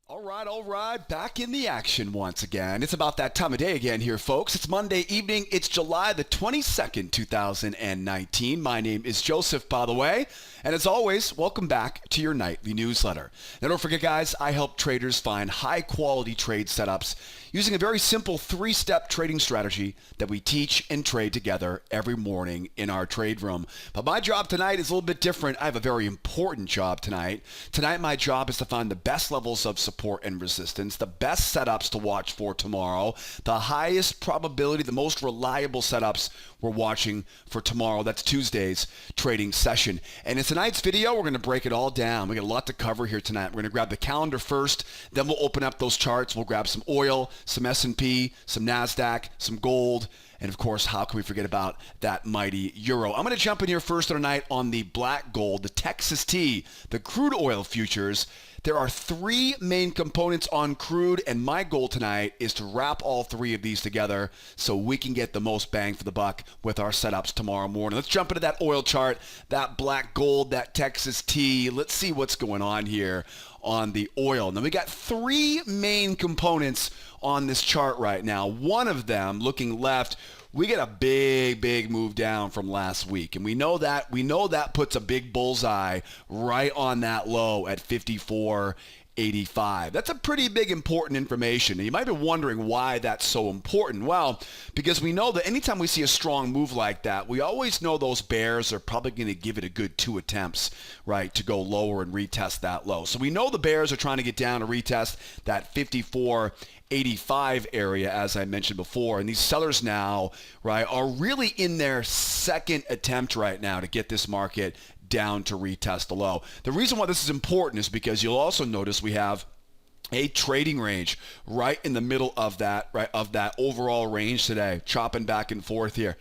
All right, back in the action once again. It's about that time of day again here, folks. It's Monday evening. It's July the 22nd, 2019. My name is Joseph, by the way. And as always, welcome back to your nightly newsletter. Now, don't forget, guys, I help traders find high-quality trade setups using a very simple three-step trading strategy that we teach and trade together every morning in our trade room. But my job tonight is a little bit different. I have a very important job tonight. Tonight, my job is to find the best levels of support and resistance, the best setups to watch for tomorrow, the highest probability, the most reliable setups we're watching for tomorrow. That's Tuesday's trading session. And in tonight's video, we're going to break it all down. We got a lot to cover here tonight. We're going to grab the calendar first, then we'll open up those charts. We'll grab some oil, some S&P, some Nasdaq, some gold, and of course, how can we forget about that mighty euro? I'm going to jump in here first tonight on the black gold, the Texas T, the crude oil futures. There are three main components on crude, and my goal tonight is to wrap all three of these together so we can get the most bang for the buck with our setups tomorrow morning. Let's jump into that oil chart, that black gold, that Texas T. Let's see what's going on here on the oil. Now, we got three main components on this chart right now. One of them, looking left, we get a big move down from last week. And we know that puts a big bullseye right on that low at 54.85. That's a pretty big important information. And you might be wondering why that's so important. Well, because we know that anytime we see a strong move like that, we always know those bears are probably going to give it a good 2 attempts, right, to go lower and retest that low. So we know the bears are trying to get down to retest that 54.85 area, as I mentioned before. And these sellers now, right, are really in their second attempt right now to get this market down to retest the low. The reason why this is important is because you'll also notice we have a trading range right in the middle of that, right, of that overall range today, chopping back and forth here.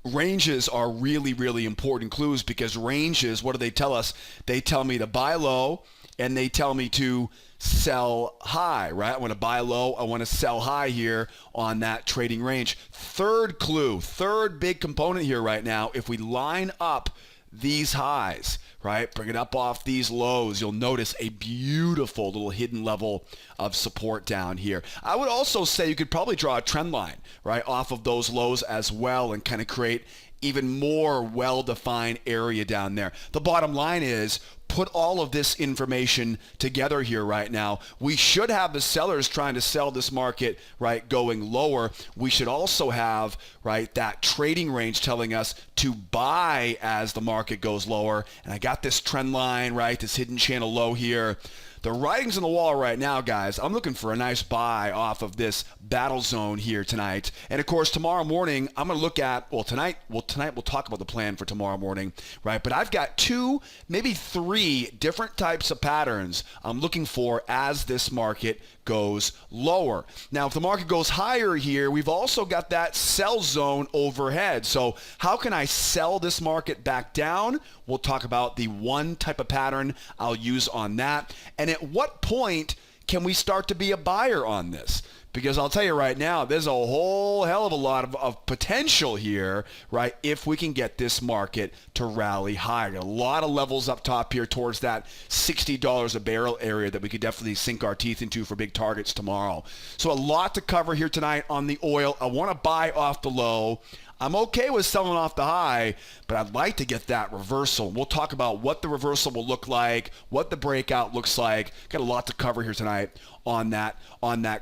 Ranges are really important clues because ranges, what do they tell us? They tell me to buy low and they tell me to sell high, right? I want to buy low. I want to sell high here on that trading range. Third clue, third big component here right now, if we line up these highs, right, bring it up off these lows, you'll notice a beautiful little hidden level of support down here. I would also say you could probably draw a trend line, right, off of those lows as well and kind of create even more well-defined area down there. The bottom line is, put all of this information together here right now. We should have the sellers trying to sell this market, right, going lower. We should also have, right, that trading range telling us to buy as the market goes lower. And I got this trend line, right, this hidden channel low here. The writing's on the wall right now, guys. I'm looking for a nice buy off of this battle zone here tonight. And of course, tomorrow morning, I'm going to look at, tonight we'll talk about the plan for tomorrow morning, right? But I've got 2, maybe 3 different types of patterns I'm looking for as this market goes lower. Now, if the market goes higher here, we've also got that sell zone overhead. So how can I sell this market back down? We'll talk about the one type of pattern I'll use on that. And at what point can we start to be a buyer on this? Because I'll tell you right now, there's a whole hell of a lot of potential here, right, if we can get this market to rally higher. A lot of levels up top here towards that $60 a barrel area that we could definitely sink our teeth into for big targets tomorrow. So a lot to cover here tonight on the oil. I want to buy off the low. I'm okay with selling off the high, but I'd like to get that reversal. We'll talk about what the reversal will look like, what the breakout looks like. Got a lot to cover here tonight on that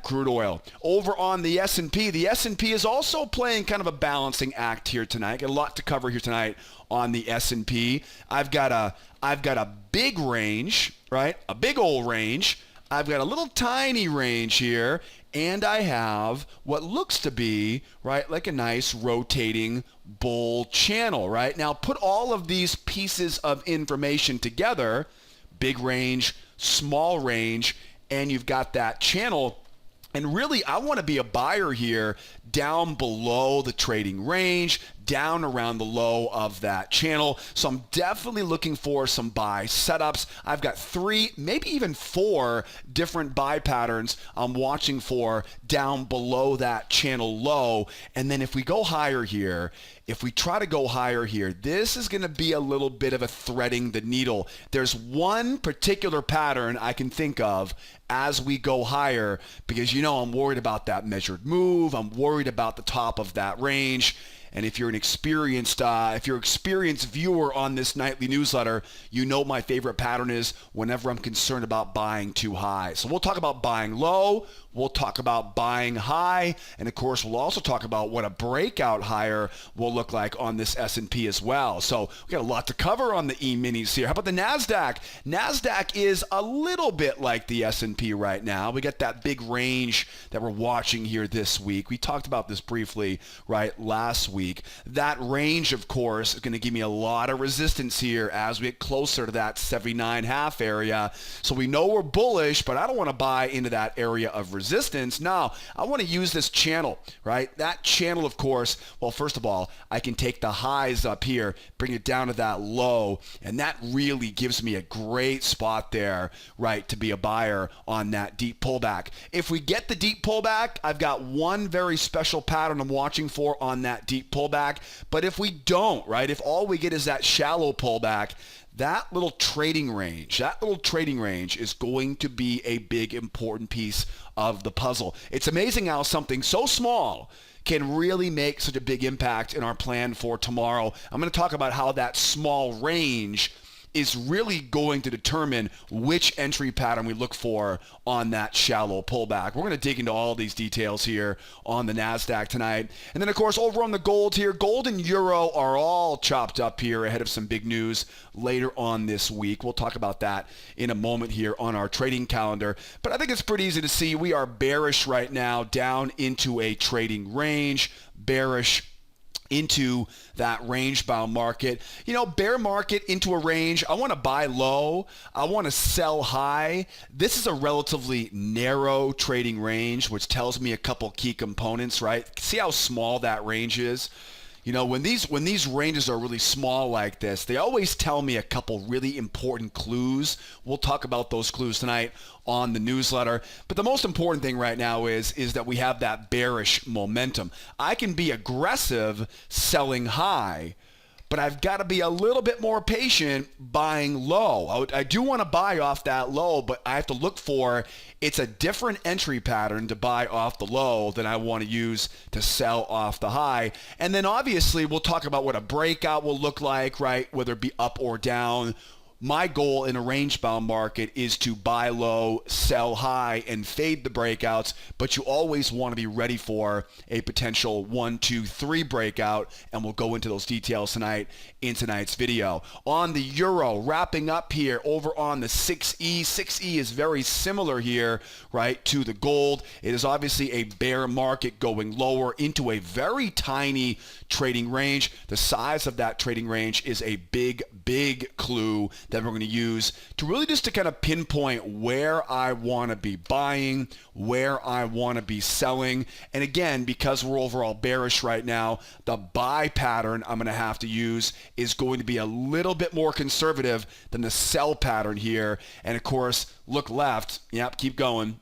crude oil. Over on the S&P, the S&P is also playing kind of a balancing act here tonight. Got a lot to cover here tonight on the S&P. I've got a big range, right? A big old range. I've got a little tiny range here, and I have what looks to be, right, like a nice rotating bull channel, right? Now, put all of these pieces of information together, big range, small range, and you've got that channel. And really, I want to be a buyer here down below the trading range, down around the low of that channel. So I'm definitely looking for some buy setups. I've got 3, maybe even 4 different buy patterns I'm watching for down below that channel low. And then if we go higher here, if we try to go higher here, this is going to be a little bit of a threading the needle. There's one particular pattern I can think of as we go higher, because I'm worried about that measured move. I'm worried about the top of that range. And if you're an experienced viewer on this nightly newsletter, my favorite pattern is whenever I'm concerned about buying too high. So we'll talk about buying low. We'll talk about buying high. And of course, we'll also talk about what a breakout higher will look like on this S&P as well. So we got a lot to cover on the E-minis here. How about the Nasdaq? Nasdaq is a little bit like the S&P right now. We got that big range that we're watching here this week. We talked about this briefly, right, last week. That range, of course, is going to give me a lot of resistance here as we get closer to that 79.5 area. So we know we're bullish, but I don't want to buy into that area of resistance. Now, I want to use this channel, right? That channel, of course, well, first of all, I can take the highs up here, bring it down to that low, and that really gives me a great spot there, right, to be a buyer on that deep pullback. If we get the deep pullback, I've got one very special pattern I'm watching for on that deep pullback. But if we don't, right, if all we get is that shallow pullback, that little trading range is going to be a big important piece of the puzzle. It's amazing how something so small can really make such a big impact in our plan for tomorrow. I'm going to talk about how that small range is really going to determine which entry pattern we look for on that shallow pullback. We're going to dig into all these details here on the Nasdaq tonight. And then, of course, over on the gold here, gold and euro are all chopped up here ahead of some big news later on this week. We'll talk about that in a moment here on our trading calendar. But I think it's pretty easy to see we are bearish right now down into a trading range, bearish into that range-bound market. Bear market into a range. I want to buy low. I want to sell high. This is a relatively narrow trading range, which tells me a couple key components, right? See how small that range is? When these ranges are really small like this, they always tell me a couple really important clues. We'll talk about those clues tonight on the newsletter. But the most important thing right now is that we have that bearish momentum. I can be aggressive selling high, but I've got to be a little bit more patient buying low. I do want to buy off that low, but I have to look for it's a different entry pattern to buy off the low than I want to use to sell off the high. And then obviously we'll talk about what a breakout will look like, right? Whether it be up or down. My goal in a range-bound market is to buy low, sell high, and fade the breakouts, but you always want to be ready for a potential 1, 2, 3 breakout, and we'll go into those details tonight in tonight's video. On the euro, wrapping up here over on the 6E. 6E is very similar here, right, to the gold. It is obviously a bear market going lower into a very tiny trading range. The size of that trading range is a big clue that we're going to use to really just to kind of pinpoint where I want to be buying, where I want to be selling. And again, because we're overall bearish right now, the buy pattern I'm going to have to use is going to be a little bit more conservative than the sell pattern here. And of course, look left. Yep, keep going.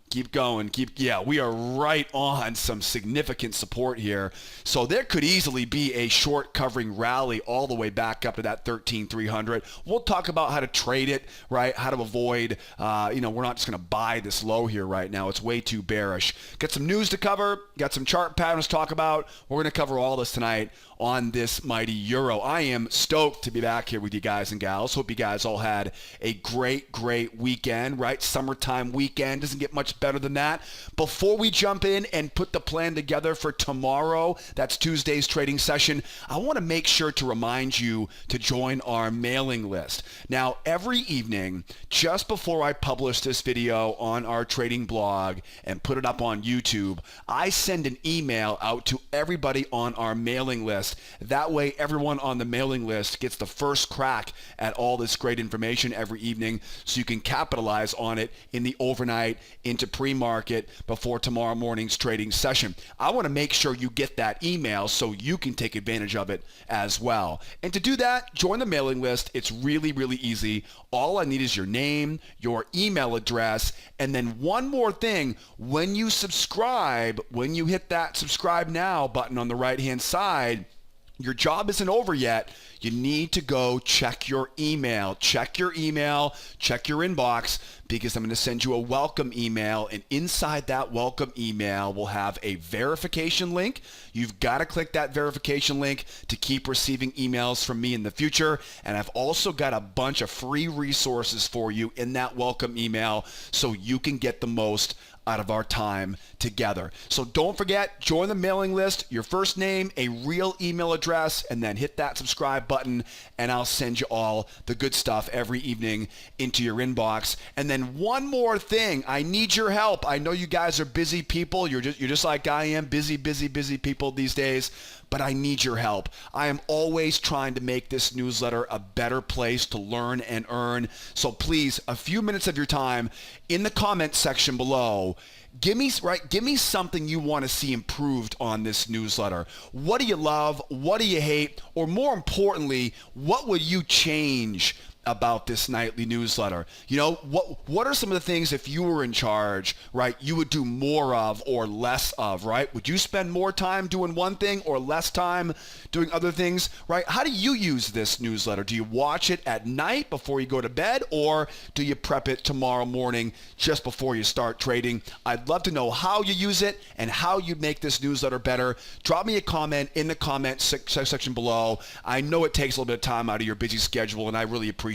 Yeah, we are right on some significant support here. So there could easily be a short covering rally all the way back up to that 13,300. We'll talk about how to trade it, right? How to avoid, we're not just going to buy this low here right now. It's way too bearish. Got some news to cover. Got some chart patterns to talk about. We're going to cover all this tonight on this mighty euro. I am stoked to be back here with you guys and gals. Hope you guys all had a great weekend, right? Summertime weekend. Doesn't get much better than that. Before we jump in and put the plan together for tomorrow, that's Tuesday's trading session, I want to make sure to remind you to join our mailing list. Now, every evening, just before I publish this video on our trading blog and put it up on YouTube, I send an email out to everybody on our mailing list list. That way, everyone on the mailing list gets the first crack at all this great information every evening, so you can capitalize on it in the overnight into pre-market before tomorrow morning's trading session. I want to make sure you get that email so you can take advantage of it as well. And to do that, join the mailing list. It's really, really easy. All I need is your name, your email address, and then one more thing. When you subscribe, when you hit that subscribe now button on the right-hand side, your job isn't over yet. You need to go check your email. Check your email, check your inbox, because I'm going to send you a welcome email, and inside that welcome email will have a verification link. You've got to click that verification link to keep receiving emails from me in the future. And I've also got a bunch of free resources for you in that welcome email so you can get the most out of our time together. So don't forget, join the mailing list, your first name, a real email address, and then hit that subscribe button, and I'll send you all the good stuff every evening into your inbox. And then one more thing, I need your help. I know you guys are busy people. You're just like I am, busy people these days. But I need your help. I am always trying to make this newsletter a better place to learn and earn. So please, a few minutes of your time in the comment section below, give me something you want to see improved on this newsletter. What do you love? What do you hate? Or more importantly, what would you change about this nightly newsletter? You know, what are some of the things, if you were in charge, right, you would do more of or less of, right? Would you spend more time doing one thing or less time doing other things, right? How do you use this newsletter? Do you watch it at night before you go to bed, or do you prep it tomorrow morning just before you start trading? I'd love to know how you use it and how you make this newsletter better. Drop me a comment in the comment section below. I know it takes a little bit of time out of your busy schedule, and I really appreciate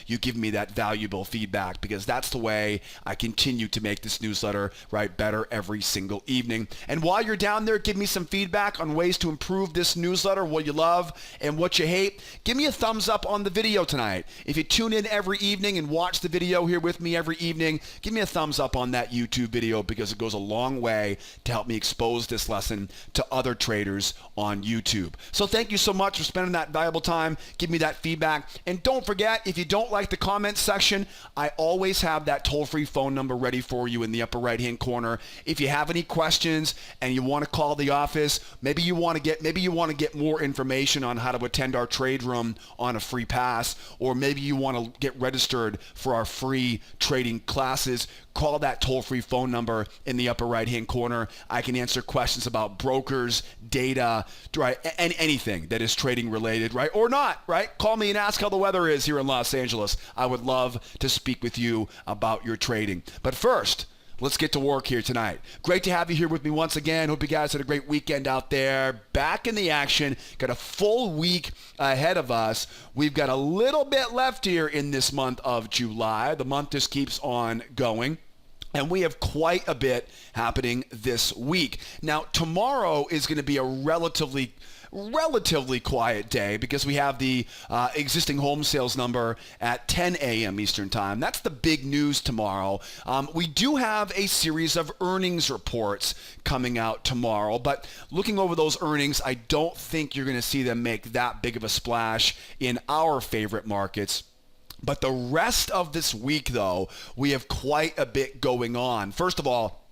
you giving me that valuable feedback, because that's the way I continue to make this newsletter better every single evening. And while you're down there, give me some feedback on ways to improve this newsletter, what you love and what you hate. Give me a thumbs up on the video tonight. If you tune in every evening and watch the video here with me every evening, give me a thumbs up on that YouTube video, because it goes a long way to help me expose this lesson to other traders on YouTube. So thank you so much for spending that valuable time. Give me that feedback. And don't forget, if you don't like the comment section, I always have that toll-free phone number ready for you in the upper right-hand corner. If you have any questions and you want to call the office, maybe you want to get more information on how to attend our trade room on a free pass, or maybe you want to get registered for our free trading classes, call that toll-free phone number in the upper right-hand corner. I can answer questions about brokers, data, right, and anything that is trading related, right, or not, right? Call me and ask how the weather is here in Los Angeles. I would love to speak with you about your trading. But first, let's get to work here tonight. Great to have you here with me once again. Hope you guys had a great weekend out there. Back in the action. Got a full week ahead of us. We've got a little bit left here in this month of July. The month just keeps on going. And we have quite a bit happening this week. Now, tomorrow is going to be a relatively quiet day, because we have the existing home sales number at 10 a.m. Eastern Time. That's the big news tomorrow. We do have a series of earnings reports coming out tomorrow, but looking over those earnings, I don't think you're going to see them make that big of a splash in our favorite markets. But the rest of this week, though, we have quite a bit going on. First of all,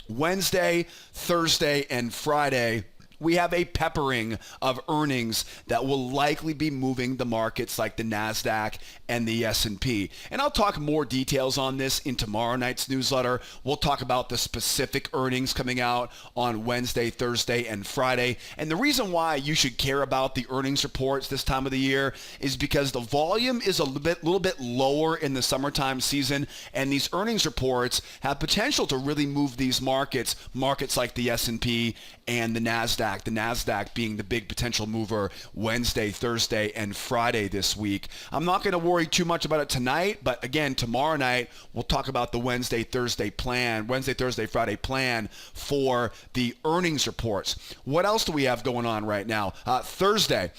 Wednesday, Thursday, and Friday, we have a peppering of earnings that will likely be moving the markets like the Nasdaq and the S&P. And I'll talk more details on this in tomorrow night's newsletter. We'll talk about the specific earnings coming out on Wednesday, Thursday, and Friday. And the reason why you should care about the earnings reports this time of the year is because the volume is a little bit lower in the summertime season, and these earnings reports have potential to really move these markets like the S&P and the Nasdaq. The Nasdaq being the big potential mover Wednesday, Thursday, and Friday this week. I'm not going to worry too much about it tonight, but again, tomorrow night, we'll talk about the Wednesday, Thursday, Friday plan for the earnings reports. What else do we have going on right now? Thursday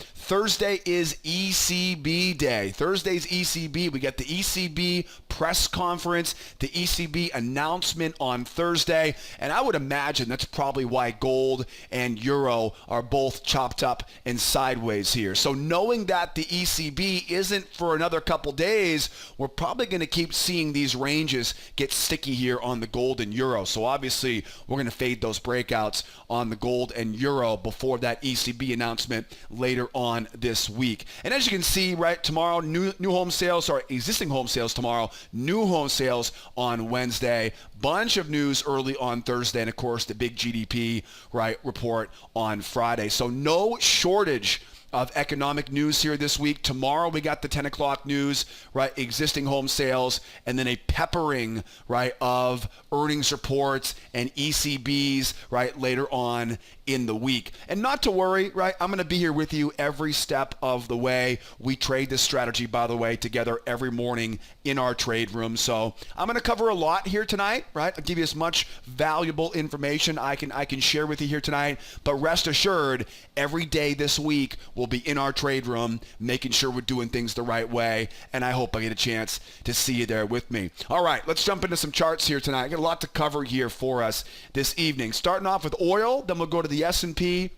is ECB day. Thursday's ECB. We get the ECB press conference, the ECB announcement on Thursday, and I would imagine that's probably why gold and euro euro are both chopped up and sideways here. So knowing that the ECB isn't for another couple days, we're probably going to keep seeing these ranges get sticky here on the gold and euro. So obviously we're going to fade those breakouts on the gold and euro before that ECB announcement later on this week. And as you can see, right, tomorrow, new home sales, or existing home sales tomorrow, new home sales on Wednesday, bunch of news early on Thursday, and of course the big GDP, right, report on Friday. So no shortage of economic news here this week. Tomorrow we got the 10 o'clock news, right, existing home sales, and then a peppering, right, of earnings reports and ECBs, right, later on in the week. And not to worry, right, I'm going to be here with you every step of the way. We trade this strategy, by the way, together every morning in our trade room. So I'm going to cover a lot here tonight, right? I'll give you as much valuable information I can share with you here tonight. But rest assured, every day this week we'll be in our trade room making sure we're doing things the right way. And I hope I get a chance to see you there with me. All right, let's jump into some charts here tonight. I got a lot to cover here for us this evening. Starting off with oil, then we'll go to the S&P,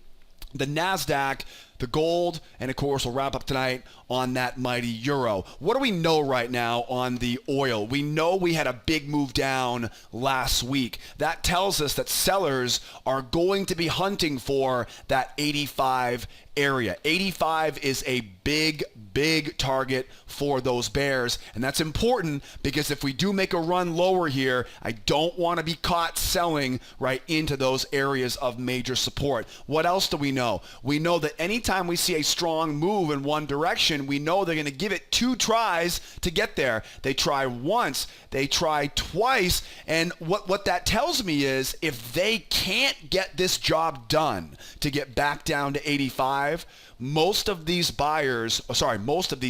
the Nasdaq, the gold, and of course we'll wrap up tonight on that mighty euro. What do we know right now on the oil? We know we had a big move down last week. That tells us that sellers are going to be hunting for that 85 area. 85 is a big target for those bears, and that's important because if we do make a run lower here, I don't want to be caught selling right into those areas of major support. What else do we know? We know that anytime we see a strong move in one direction, we know they're going to give it 2 tries to get there. They try once, they try twice, and what that tells me is if they can't get this job done to get back down to 85, most of these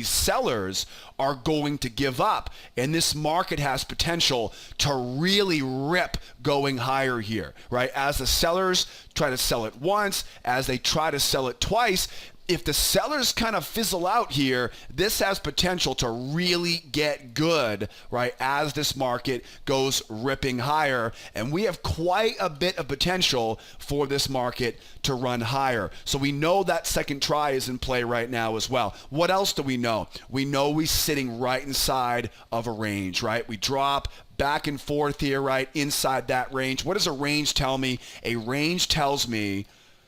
sellers are going to give up, and this market has potential to really rip going higher here, right? As the sellers try to sell it once, as they try to sell it twice, if the sellers kind of fizzle out here, this has potential to really get good, right, as this market goes ripping higher. And we have quite a bit of potential for this market to run higher. So we know that second try is in play right now as well. What else do we know? We know we're sitting right inside of a range, right? We drop back and forth here, right, inside that range. What does a range tell me? A range tells me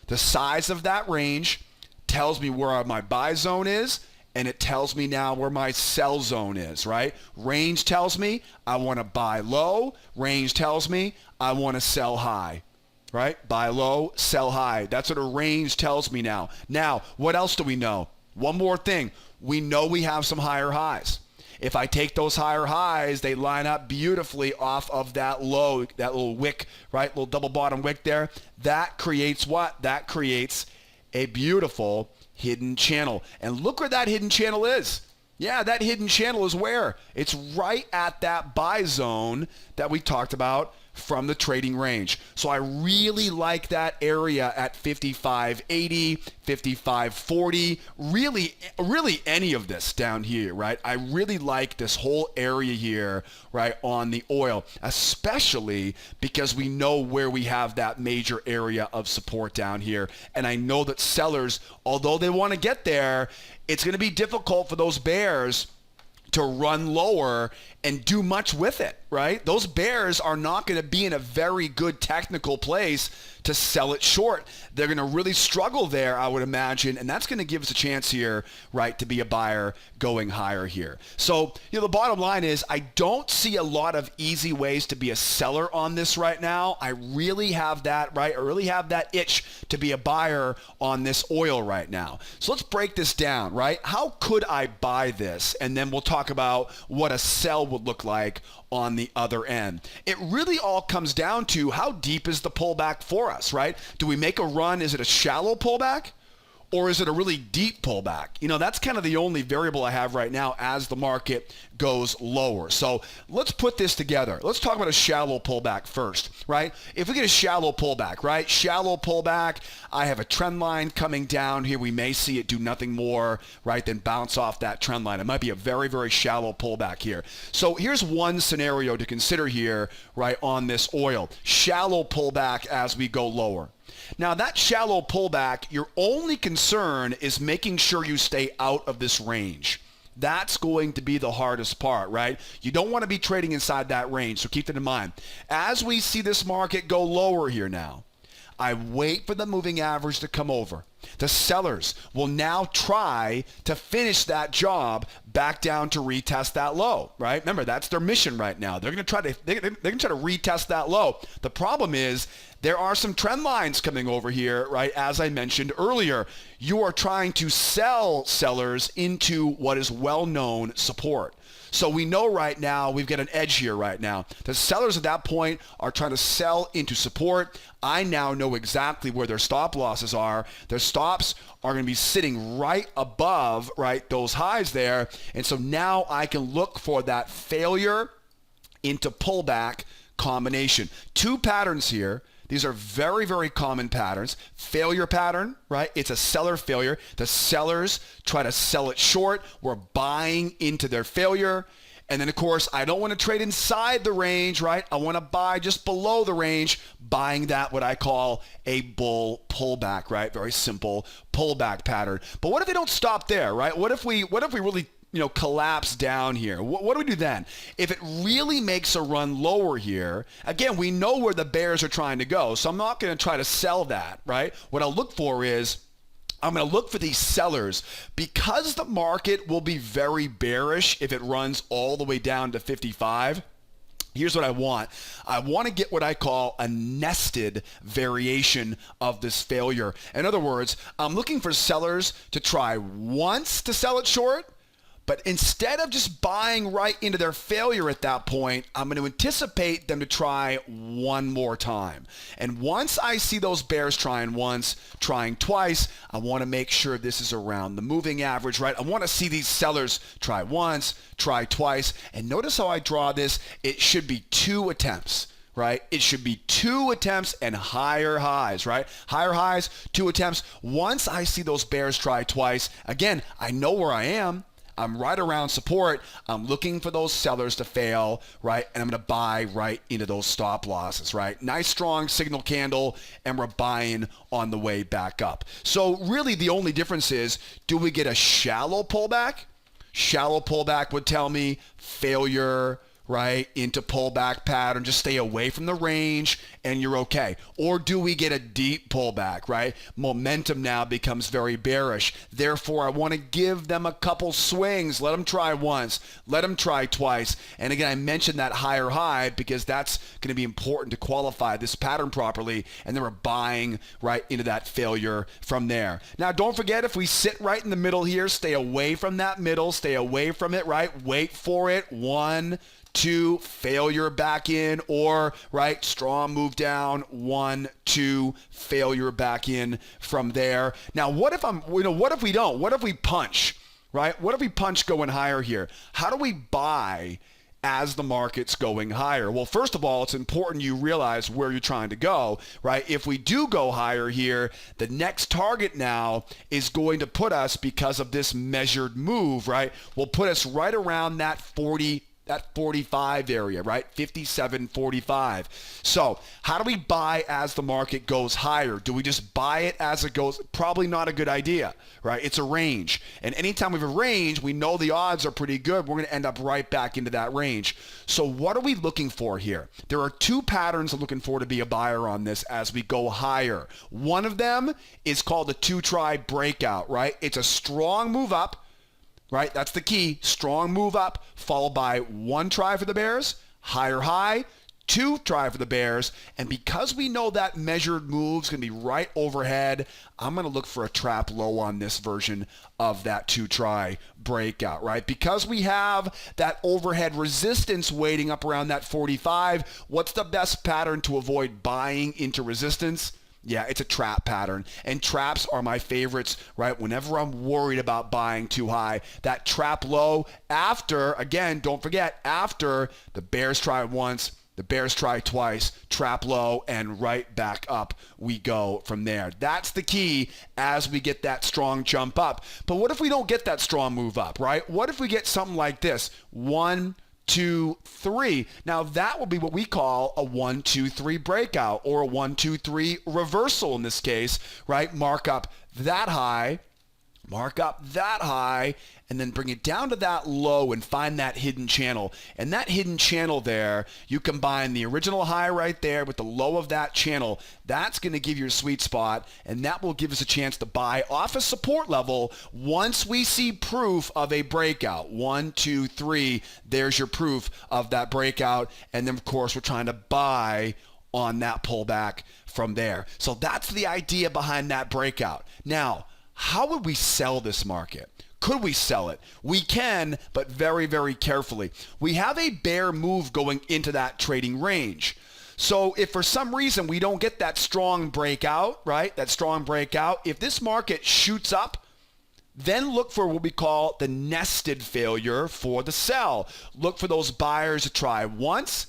the size of that range, tells me where my buy zone is, and it tells me now where my sell zone is, right? Range tells me I want to buy low. Range tells me I want to sell high, right? Buy low, sell high. That's what a range tells me now. Now, what else do we know? One more thing. We know we have some higher highs. If I take those higher highs, they line up beautifully off of that low, that little wick, right? Little double bottom wick there. That creates what? That creates a beautiful hidden channel. And look where that hidden channel is. Yeah, that hidden channel is where? It's right at that buy zone that we talked about from the trading range. So I really like that area at 55.80, 55.40, really any of this down here, right? I really like this whole area here, right, on the oil, especially because we know where we have that major area of support down here. And I know that sellers, although they want to get there, it's going to be difficult for those bears to run lower and do much with it, right? Those bears are not going to be in a very good technical place to sell it short. They're going to really struggle there, I would imagine, and that's going to give us a chance here, right, to be a buyer going higher here. So, the bottom line is I don't see a lot of easy ways to be a seller on this right now. I really have that, right? I really have that itch to be a buyer on this oil right now. So let's break this down, right? How could I buy this? And then we'll talk about what a sell would look like on the other end. It really all comes down to how deep is the pullback for us, right? Do we make a run? Is it a shallow pullback? Or is it a really deep pullback? That's kind of the only variable I have right now as the market goes lower. So let's put this together. Let's talk about a shallow pullback first, right? If we get a shallow pullback, right? Shallow pullback, I have a trend line coming down here. We may see it do nothing more, right, than bounce off that trend line. It might be a very, very shallow pullback here. So here's one scenario to consider here, right, on this oil. Shallow pullback as we go lower. Now that shallow pullback, your only concern is making sure you stay out of this range. That's going to be the hardest part, right? You don't want to be trading inside that range, so keep that in mind. As we see this market go lower here now, I wait for the moving average to come over. The sellers will now try to finish that job back down to retest that low, right? Remember, that's their mission right now. They're going to try to retest that low. The problem is there are some trend lines coming over here, right? As I mentioned earlier, you are trying to sell sellers into what is well-known support. So we know right now we've got an edge here right now. The sellers at that point are trying to sell into support. I now know exactly where their stop losses are. Their stops are going to be sitting right above, right, those highs there. And so now I can look for that failure into pullback combination. Two patterns here. These are very, very common patterns. Failure pattern, right? It's a seller failure. The sellers try to sell it short. We're buying into their failure. And then, of course, I don't want to trade inside the range, right? I want to buy just below the range, buying that what I call a bull pullback, right? Very simple pullback pattern. But what if they don't stop there, right? What if we really collapse down here? What do we do then? If it really makes a run lower here, again, we know where the bears are trying to go, so I'm not going to try to sell that, right? What I'll look for is I'm going to look for these sellers because the market will be very bearish if it runs all the way down to 55. Here's what I want. I want to get what I call a nested variation of this failure. In other words, I'm looking for sellers to try once to sell it short, but instead of just buying right into their failure at that point, I'm going to anticipate them to try one more time. And once I see those bears trying once, trying twice, I want to make sure this is around the moving average, right? I want to see these sellers try once, try twice. And notice how I draw this. It should be 2 attempts. Right? It should be 2 attempts and higher highs, right? Higher highs, 2 attempts. Once I see those bears try twice, again, I know where I am. I'm right around support. I'm looking for those sellers to fail, right? And I'm going to buy right into those stop losses, right? Nice strong signal candle, and we're buying on the way back up. So really the only difference is, do we get a shallow pullback? Shallow pullback would tell me failure, right, into pullback pattern, just stay away from the range and you're okay. Or do we get a deep pullback, right? Momentum now becomes very bearish. Therefore, I want to give them a couple swings. Let them try once, let them try twice. And again, I mentioned that higher high because that's going to be important to qualify this pattern properly. And then we're buying right into that failure from there. Now, don't forget, if we sit right in the middle here, stay away from that middle, stay away from it, right? Wait for it. 1, 2, failure back in, or right, strong move down, 1, 2, failure back in from there. Now, what if what if we don't? What if we punch, right? What if we punch going higher here? How do we buy as the market's going higher? Well, first of all, it's important you realize where you're trying to go, right? If we do go higher here, the next target now is going to put us, because of this measured move, right, will put us right around that 45 area, right? 57.45. So how do we buy as the market goes higher? Do we just buy it as it goes? Probably not a good idea, right? It's a range. And anytime we have a range, we know the odds are pretty good. We're going to end up right back into that range. So what are we looking for here? There are 2 patterns I'm looking for to be a buyer on this as we go higher. One of them is called the 2-try breakout, right? It's a strong move up. Right? That's the key. Strong move up, followed by 1 try for the bears, higher high, 2 try for the bears. And because we know that measured move's going to be right overhead, I'm going to look for a trap low on this version of that 2-try breakout, right? Because we have that overhead resistance waiting up around that 45, what's the best pattern to avoid buying into resistance? Yeah, it's a trap pattern, and traps are my favorites, right? Whenever I'm worried about buying too high, that trap low after, again, don't forget, after the bears try once, the bears try twice, trap low, and right back up we go from there. That's the key as we get that strong jump up. But what if we don't get that strong move up, right? What if we get something like this? 1, 2, 3. Now that will be what we call a 1, 2, 3 breakout, or a 1, 2, 3 reversal in this case, right? Mark up that high, and then bring it down to that low and find that hidden channel. And that hidden channel there, you combine the original high right there with the low of that channel. That's going to give you a sweet spot, and that will give us a chance to buy off a support level once we see proof of a breakout. 1, 2, 3, there's your proof of that breakout. And then, of course, we're trying to buy on that pullback from there. So that's the idea behind that breakout. Now, how would we sell this market? Could we sell it? We can, but very, very carefully. We have a bear move going into that trading range. So if for some reason we don't get that strong breakout, right? That strong breakout, if this market shoots up, then look for what we call the nested failure for the sell. Look for those buyers to try once,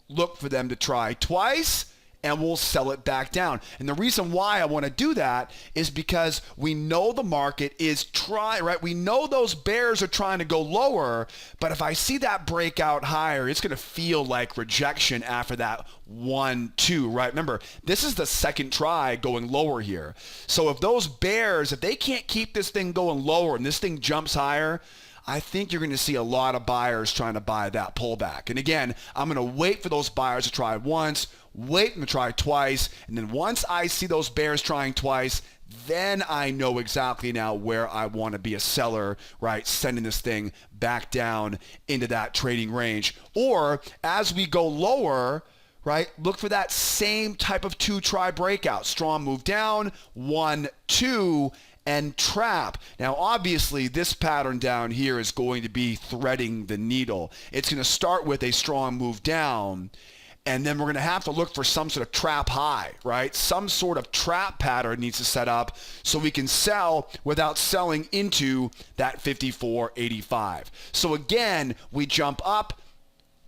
look for them to try twice, and we'll sell it back down. And the reason why I want to do that is because we know the market is trying, right? We know those bears are trying to go lower, but if I see that breakout higher, it's going to feel like rejection after that 1, 2, right? Remember, this is the second try going lower here. So if those bears, if they can't keep this thing going lower and this thing jumps higher, I think you're going to see a lot of buyers trying to buy that pullback. And again, I'm going to wait for those buyers to try once, wait them to try twice, and then once I see those bears trying twice, then I know exactly now where I want to be a seller, right? Sending this thing back down into that trading range. Or as we go lower, right, look for that same type of 2-try breakout. Strong move down, 1, 2, and trap. Now, obviously, this pattern down here is going to be threading the needle. It's going to start with a strong move down, and then we're going to have to look for some sort of trap high, right? Some sort of trap pattern needs to set up so we can sell without selling into that 54.85. So again, we jump up.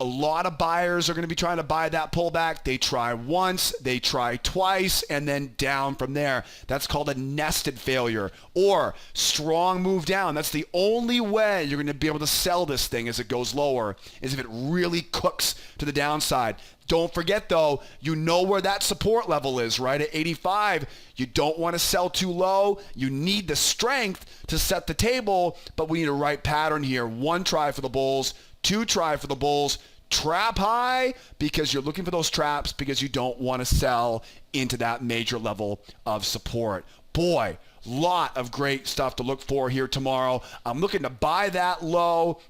A lot of buyers are going to be trying to buy that pullback. They try once, they try twice, and then down from there. That's called a nested failure or strong move down. That's the only way you're going to be able to sell this thing as it goes lower, is if it really cooks to the downside. Don't forget, though, you know where that support level is, right? At 85, you don't want to sell too low. You need the strength to set the table, but we need a right pattern here. 1 try for the bulls, 2 try for the bulls, trap high because you're looking for those traps because you don't want to sell into that major level of support. Boy, lot of great stuff to look for here tomorrow. I'm looking to buy that low.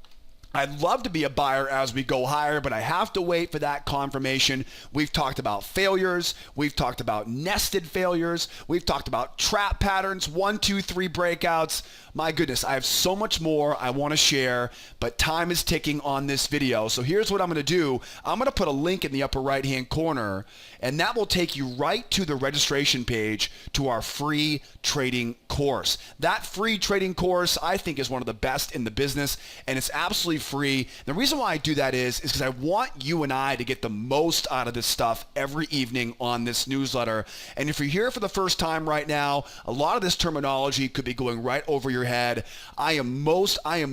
I'd love to be a buyer as we go higher, but I have to wait for that confirmation. We've talked about failures. We've talked about nested failures. We've talked about trap patterns, 1, 2, 3 breakouts. My goodness, I have so much more I want to share, but time is ticking on this video. So here's what I'm going to do. I'm going to put a link in the upper right-hand corner, and that will take you right to the registration page to our free trading course. That free trading course, I think, is one of the best in the business, and it's absolutely free. The reason why I do that is because I want you and I to get the most out of this stuff every evening on this newsletter. And if you're here for the first time right now, a lot of this terminology could be going right over your head. I'm mostly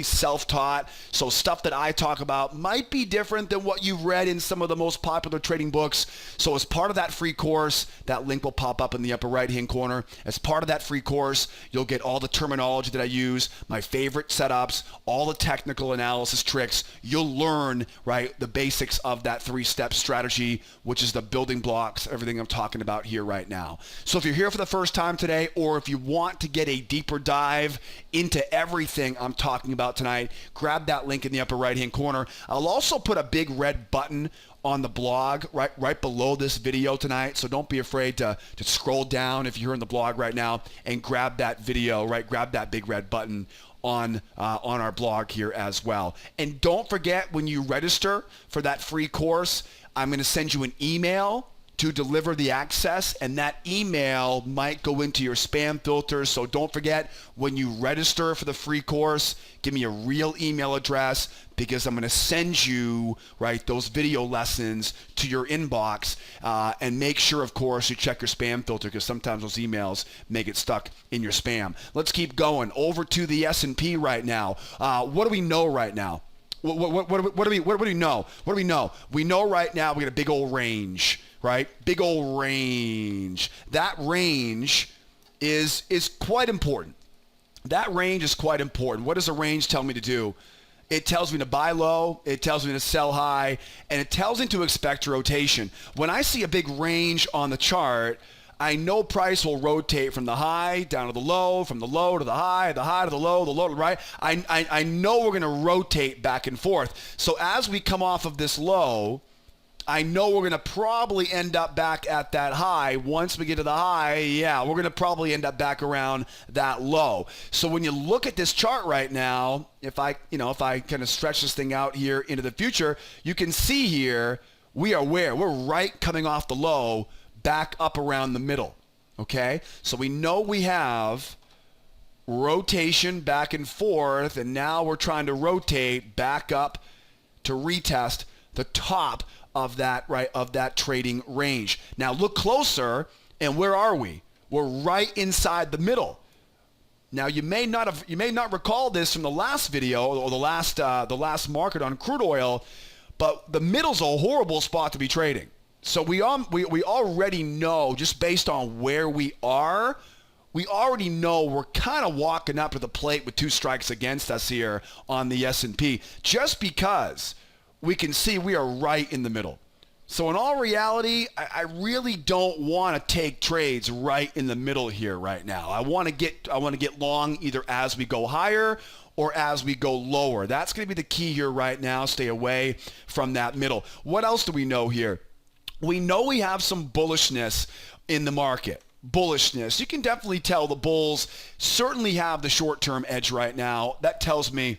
self-taught, so stuff that I talk about might be different than what you've read in some of the most popular trading books. So as part of that free course, that link will pop up in the upper right-hand corner. As part of that free course, you'll get all the terminology that I use, my favorite setups, all the technical analysis tricks. You'll learn, right, the basics of that 3-step strategy, which is the building blocks, everything I'm talking about here right now. So if you're here for the first time today, or if you want to get a deeper dive into everything I'm talking about tonight, grab that link in the upper right-hand corner. I'll also put a big red button on the blog right below this video tonight, so don't be afraid to scroll down if you're in the blog right now and grab that video, right? Grab that big red button on our blog here as well. And don't forget, when you register for that free course, I'm going to send you an email to deliver the access, and that email might go into your spam filter. So don't forget, when you register for the free course, give me a real email address, because I'm going to send you, right, those video lessons to your inbox, and make sure, of course, you check your spam filter, because sometimes those emails may get stuck in your spam. Let's keep going. Over to the S&P right now. What do we know right now? What do we know? What do we know? We know right now we got a big old range, right? Big old range. That range is quite important. That range is quite important. What does a range tell me to do? It tells me to buy low, it tells me to sell high, and it tells me to expect rotation. When I see a big range on the chart, I know price will rotate from the high down to the low, from the low to the high to the low to the right. I know we're going to rotate back and forth. So as we come off of this low, I know we're going to probably end up back at that high. Once we get to the high, yeah, we're going to probably end up back around that low. So when you look at this chart right now, if I kind of stretch this thing out here into the future, you can see here we are where? We're right coming off the low, back up around the middle, okay? So we know we have rotation back and forth, and now we're trying to rotate back up to retest the top of that, right, of that trading range. Now look closer, and where are we? We're right inside the middle. Now you may not recall this from the last video or the last market on crude oil, but the middle's a horrible spot to be trading. So we already know, just based on where we are, we already know we're kind of walking up to the plate with two strikes against us here on the S&P, just because we can see we are right in the middle. So in all reality, I really don't want to take trades right in the middle here right now. I want to get long either as we go higher or as we go lower. That's going to be the key here right now. Stay away from that middle. What else do we know here? We know we have some bullishness in the market. Bullishness. You can definitely tell the bulls certainly have the short-term edge right now. That tells me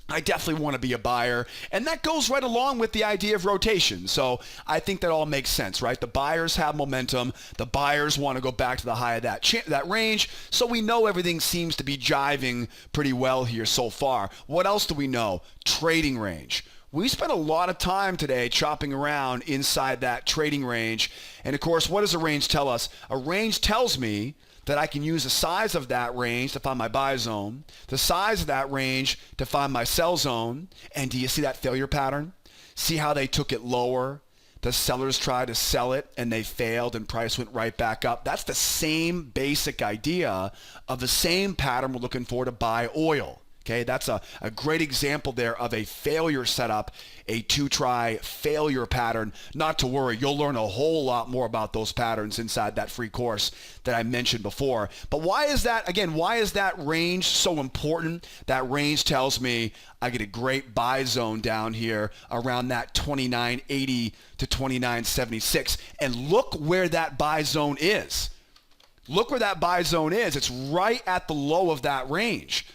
I definitely want to be a buyer. And that goes right along with the idea of rotation. So I think that all makes sense, right? The buyers have momentum. The buyers want to go back to the high of that range. So we know everything seems to be jiving pretty well here so far. What else do we know? Trading range. We spent a lot of time today chopping around inside that trading range. And of course, what does a range tell us? A range tells me that I can use the size of that range to find my buy zone, the size of that range to find my sell zone. And do you see that failure pattern? See how they took it lower? The sellers tried to sell it and they failed and price went right back up. That's the same basic idea of the same pattern we're looking for to buy oil. Okay, that's a great example there of a failure setup, a two-try failure pattern. Not to worry, you'll learn a whole lot more about those patterns inside that free course that I mentioned before. But why is that, again, why is that range so important? That range tells me I get a great buy zone down here around that 29.80 to 29.76. And look where that buy zone is. Look where that buy zone is. It's right at the low of that range.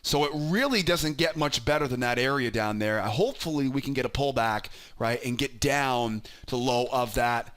So it really doesn't get much better than that area down there. Hopefully we can get a pullback, right, and get down to the low of that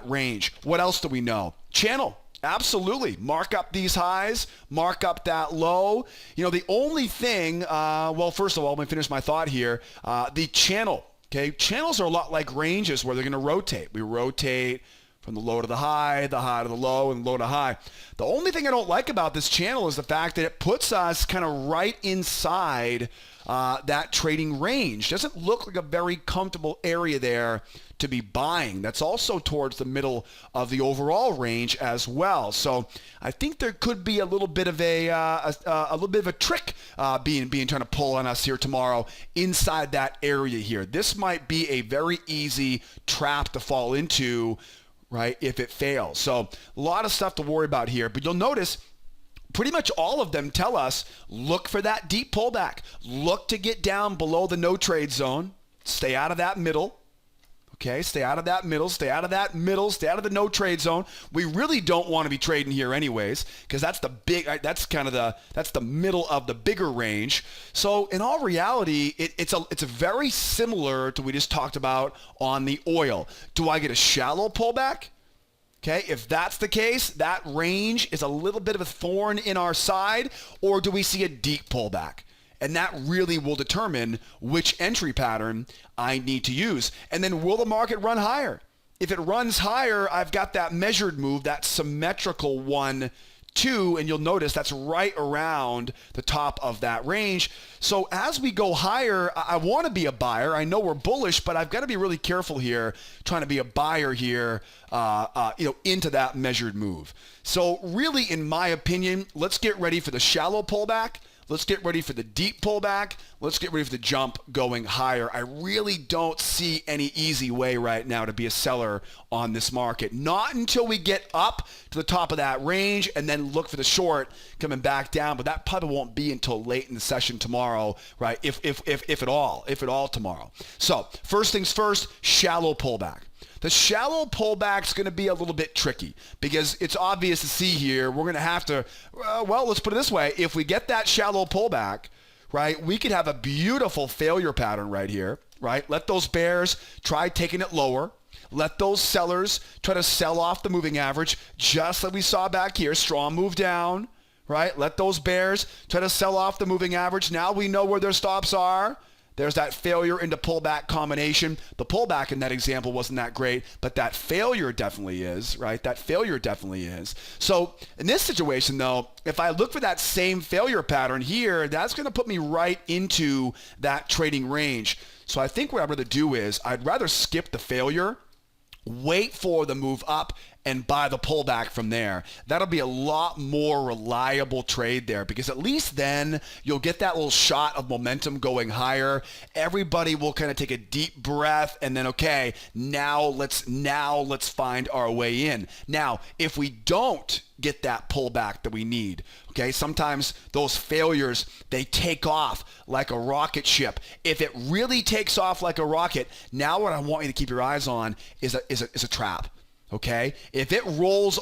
range. What else do we know? Channel. Absolutely. Mark up these highs, mark up that low. You know, the only thing, well, first of all, let me finish my thought here. The channel, okay? Channels are a lot like ranges where they're going to rotate. We rotate from the low to the high to the low, and low to high. The only thing I don't like about this channel is the fact that it puts us kind of right inside that trading range. Doesn't look like a very comfortable area there to be buying. That's also towards the middle of the overall range as well. So I think there could be a little bit of a trick being trying to pull on us here tomorrow inside that area here. This might be a very easy trap to fall into, right, if it fails. So a lot of stuff to worry about here, but you'll notice pretty much all of them tell us look for that deep pullback. Look to get down below the no trade zone. Stay out of that middle. Okay, stay out of that middle, stay out of the no trade zone. We really don't want to be trading here anyways, because that's that's the middle of the bigger range. So in all reality, it's a very similar to what we just talked about on the oil. Do I get a shallow pullback? Okay, if that's the case, that range is a little bit of a thorn in our side, or do we see a deep pullback? And that really will determine which entry pattern I need to use. And then will the market run higher? If it runs higher, I've got that measured move, that symmetrical 1, 2, and you'll notice that's right around the top of that range. So as we go higher, I want to be a buyer. I know we're bullish, but I've got to be really careful here, trying to be a buyer here, into that measured move. So really, in my opinion, let's get ready for the shallow pullback. Let's get ready for the deep pullback. Let's get ready for the jump going higher. I really don't see any easy way right now to be a seller on this market. Not until we get up to the top of that range and then look for the short coming back down. But that probably won't be until late in the session tomorrow, right? If at all tomorrow. So first things first, shallow pullback. The shallow pullback is going to be a little bit tricky because it's obvious to see here. We're going to have to, let's put it this way. If we get that shallow pullback, right, we could have a beautiful failure pattern right here, right? Let those bears try taking it lower. Let those sellers try to sell off the moving average, just like we saw back here. Strong move down, right? Let those bears try to sell off the moving average. Now we know where their stops are. There's that failure into pullback combination. The pullback in that example wasn't that great, but that failure definitely is, right? That failure definitely is. So in this situation, though, if I look for that same failure pattern here, that's going to put me right into that trading range. So I think what I'd rather do is I'd rather skip the failure, wait for the move up, and buy the pullback from there. That'll be a lot more reliable trade there, because at least then you'll get that little shot of momentum going higher. Everybody will kind of take a deep breath and then, okay, now let's find our way in. Now, if we don't get that pullback that we need, okay, sometimes those failures, they take off like a rocket ship. If it really takes off like a rocket, now what I want you to keep your eyes on is a trap. Okay, if it rolls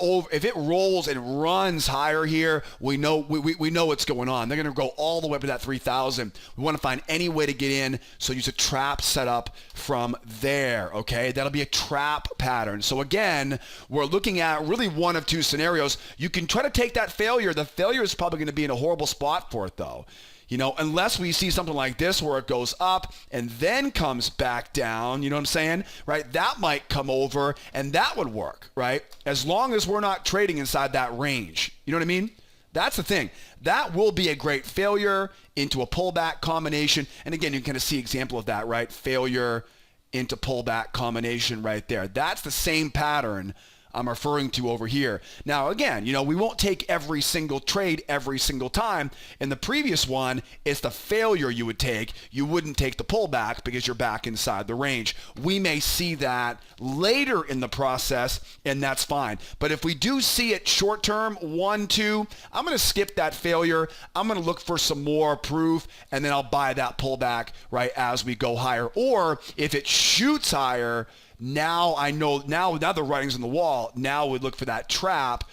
and runs higher here, we know what's going on. They're going to go all the way up to that 3,000. We want to find any way to get in, so use a trap setup from there. Okay, that'll be a trap pattern. So again, we're looking at really one of two scenarios. You can try to take that failure. The failure is probably going to be in a horrible spot for it, though. Unless we see something like this where it goes up and then comes back down, you know what I'm saying, right? That might come over and that would work, right? As long as we're not trading inside that range. You know what I mean? That's the thing. That will be a great failure into a pullback combination. And again, you can kind of see example of that, right? Failure into pullback combination right there. That's the same pattern I'm referring to over here. Now, again, we won't take every single trade every single time. In the previous one, it's the failure you would take. You wouldn't take the pullback because you're back inside the range. We may see that later in the process, and that's fine. But if we do see it short term, 1, 2, I'm going to skip that failure. I'm going to look for some more proof, and then I'll buy that pullback right as we go higher. Or if it shoots higher, now I know, now the writing's on the wall. Now we look for that trap,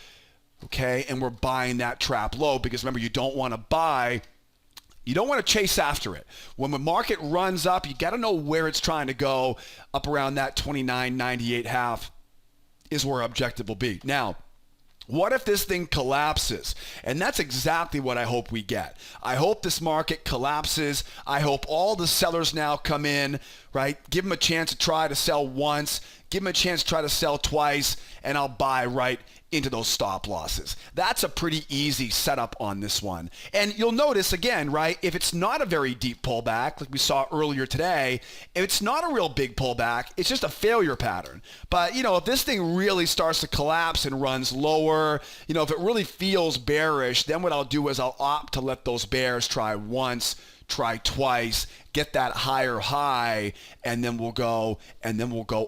okay? And we're buying that trap low, because remember, you don't want to chase after it. When the market runs up, you got to know where it's trying to go. Up around that 29.98.5 is where our objective will be. Now, what if this thing collapses? And that's exactly what I hope we get. I hope this market collapses. I hope all the sellers now come in, right? Give them a chance to try to sell once. Give them a chance to try to sell twice. And I'll buy right into those stop losses. That's a pretty easy setup on this one. And you'll notice again, right, if it's not a very deep pullback like we saw earlier today, if it's not a real big pullback, it's just a failure pattern. But, if this thing really starts to collapse and runs lower, if it really feels bearish, then what I'll do is I'll opt to let those bears try once, try twice, get that higher high, and then we'll go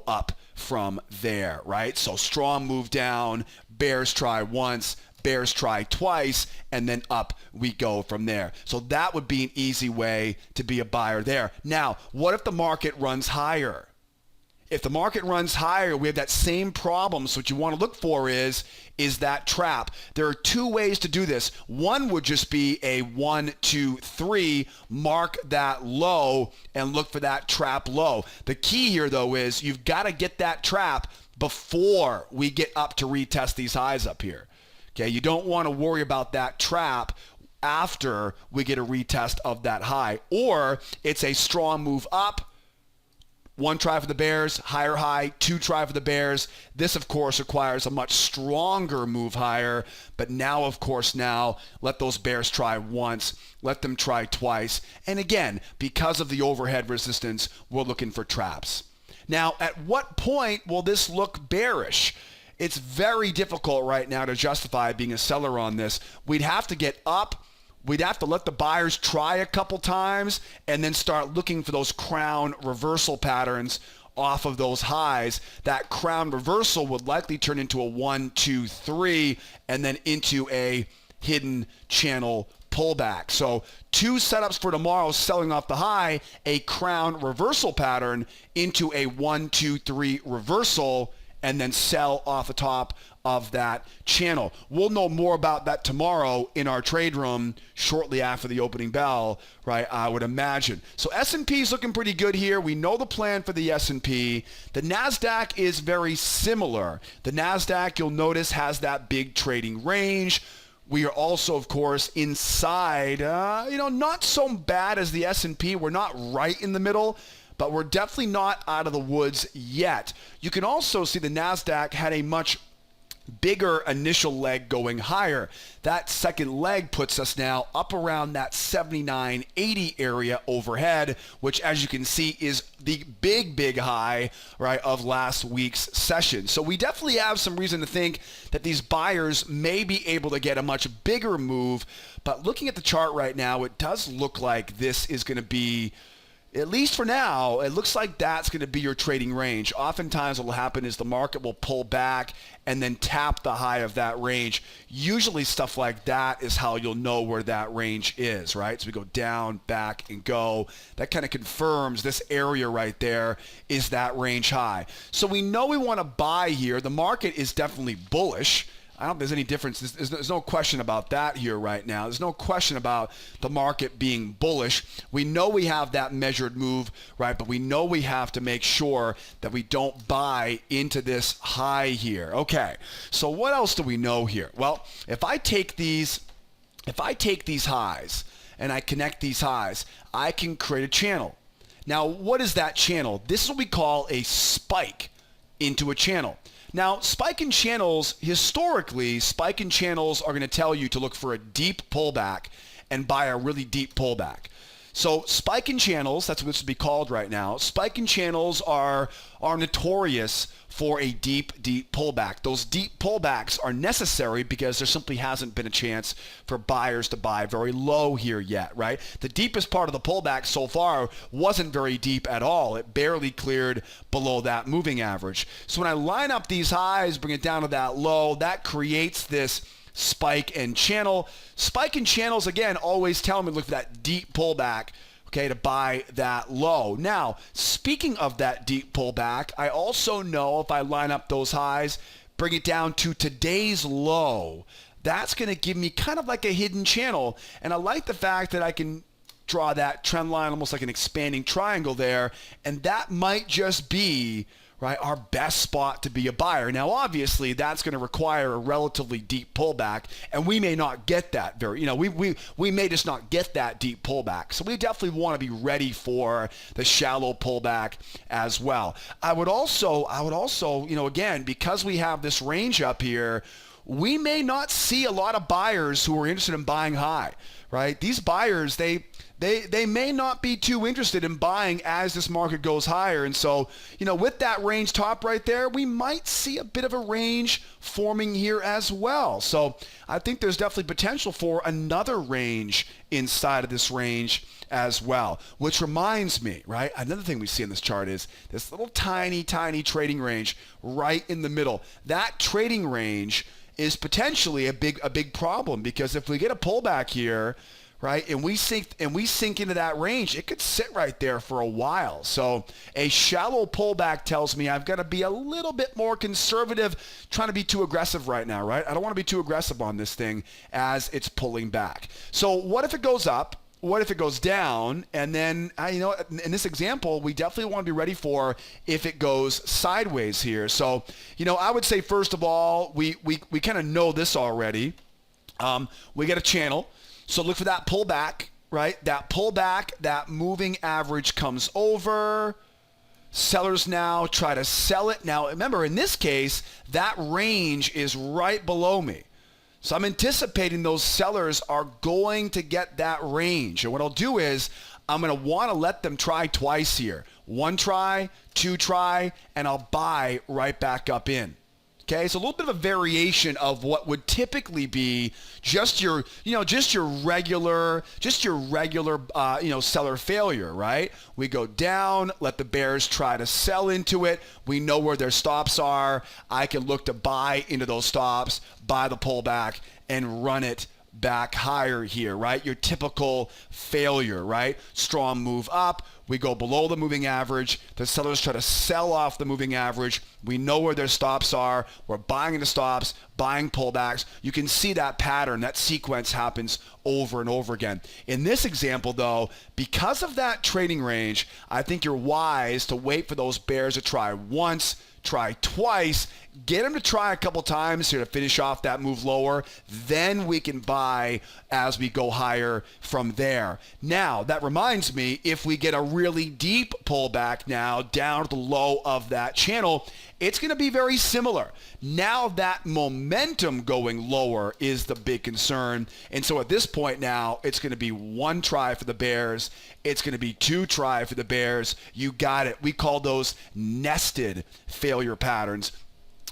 up from there, right? So strong move down, bears try once, bears try twice, and then up we go from there. So that would be an easy way to be a buyer there. Now, what if the market runs higher? If the market runs higher, we have that same problem. So what you want to look for is that trap. There are two ways to do this. One would just be a 1, 2, 3, mark that low and look for that trap low. The key here, though, is you've got to get that trap before we get up to retest these highs up here. Okay, you don't want to worry about that trap after we get a retest of that high. Or it's a strong move up. 1 try for the bears, higher high, 2 try for the bears. This, of course, requires a much stronger move higher. But now, of course, let those bears try once. Let them try twice. And again, because of the overhead resistance, we're looking for traps. Now, at what point will this look bearish? It's very difficult right now to justify being a seller on this. We'd have to get up. We'd have to let the buyers try a couple times and then start looking for those crown reversal patterns off of those highs. That crown reversal would likely turn into a 1, 2, 3 and then into a hidden channel pullback. So 2 setups for tomorrow, selling off the high, a crown reversal pattern into a 1, 2, 3 reversal, and then sell off the top of that channel. We'll know more about that tomorrow in our trade room shortly after the opening bell, right? I would imagine. So S&P is looking pretty good here. We know the plan for the S&P. The Nasdaq is very similar. The Nasdaq, you'll notice, has that big trading range. We are also, of course, inside, not so bad as the S&P. We're not right in the middle, but we're definitely not out of the woods yet. You can also see the Nasdaq had a much bigger initial leg going higher. That second leg puts us now up around that 79.80 area overhead, which, as you can see, is the big high, right, of last week's session. So we definitely have some reason to think that these buyers may be able to get a much bigger move. But looking at the chart right now, it does look like this is going to be, at least for now, it looks like that's going to be your trading range. Oftentimes what will happen is the market will pull back and then tap the high of that range. Usually stuff like that is how you'll know where that range is, right? So we go down, back, and go. That kind of confirms this area right there is that range high. So we know we want to buy here. The market is definitely bullish. I don't think there's any difference. There's no question about that here right now. There's no question about the market being bullish. We know we have that measured move, right? But we know we have to make sure that we don't buy into this high here. Okay, so what else do we know here? Well, if I take these highs and I connect these highs, I can create a channel. Now, what is that channel? This is what we call a spike into a channel. Now, spike in channels, historically, spike in channels are going to tell you to look for a deep pullback and buy a really deep pullback. So spike in channels, that's what this would be called right now. Spike in channels are notorious for a deep pullback. Those deep pullbacks are necessary because there simply hasn't been a chance for buyers to buy very low here yet, right? The deepest part of the pullback so far wasn't very deep at all. It barely cleared below that moving average. So when I line up these highs, bring it down to that low, that creates this spike and channel. Spike and channels, again, always tell me to look for that deep pullback, okay, to buy that low. Now, speaking of that deep pullback, I also know if I line up those highs, bring it down to today's low, that's going to give me kind of like a hidden channel. And I like the fact that I can draw that trend line almost like an expanding triangle there, and that might just be, right, our best spot to be a buyer. Now, obviously, that's going to require a relatively deep pullback, and we may not get that we may just not get that deep pullback. So we definitely want to be ready for the shallow pullback as well. I would also, again, because we have this range up here, we may not see a lot of buyers who are interested in buying high, right? These buyers, they may not be too interested in buying as this market goes higher. And so, with that range top right there, we might see a bit of a range forming here as well. So I think there's definitely potential for another range inside of this range as well, which reminds me, right? Another thing we see in this chart is this little tiny trading range right in the middle. That trading range is potentially a big problem, because if we get a pullback here, right? And we sink into that range, it could sit right there for a while. So a shallow pullback tells me I've got to be a little bit more conservative, trying to be too aggressive right now, right? I don't want to be too aggressive on this thing as it's pulling back. So what if it goes up? What if it goes down? And then, in this example, we definitely want to be ready for if it goes sideways here. So, I would say, first of all, we kind of know this already. We get a channel. So look for that pullback, right? That pullback, that moving average comes over. Sellers now try to sell it. Now, remember, in this case, that range is right below me. So I'm anticipating those sellers are going to get that range. And what I'll do is I'm going to want to let them try twice here. One try, two try, and I'll buy right back up in. Okay, so a little bit of a variation of what would typically be just your regular seller failure, right? We go down, let the bears try to sell into it. We know where their stops are. I can look to buy into those stops, buy the pullback, and run it back higher here, right? Your typical failure, right? Strong move up. We go below the moving average. The sellers try to sell off the moving average. We know where their stops are. We're buying into stops, buying pullbacks. You can see that pattern, that sequence happens over and over again. In this example, though, because of that trading range, I think you're wise to wait for those bears to try once, try twice, get them to try a couple times here to finish off that move lower. Then we can buy as we go higher from there. Now, that reminds me, if we get a really deep pullback now down to the low of that channel, it's going to be very similar. Now that momentum going lower is the big concern. And so at this point now, it's going to be one try for the bears. It's going to be two try for the bears. You got it. We call those nested failure patterns.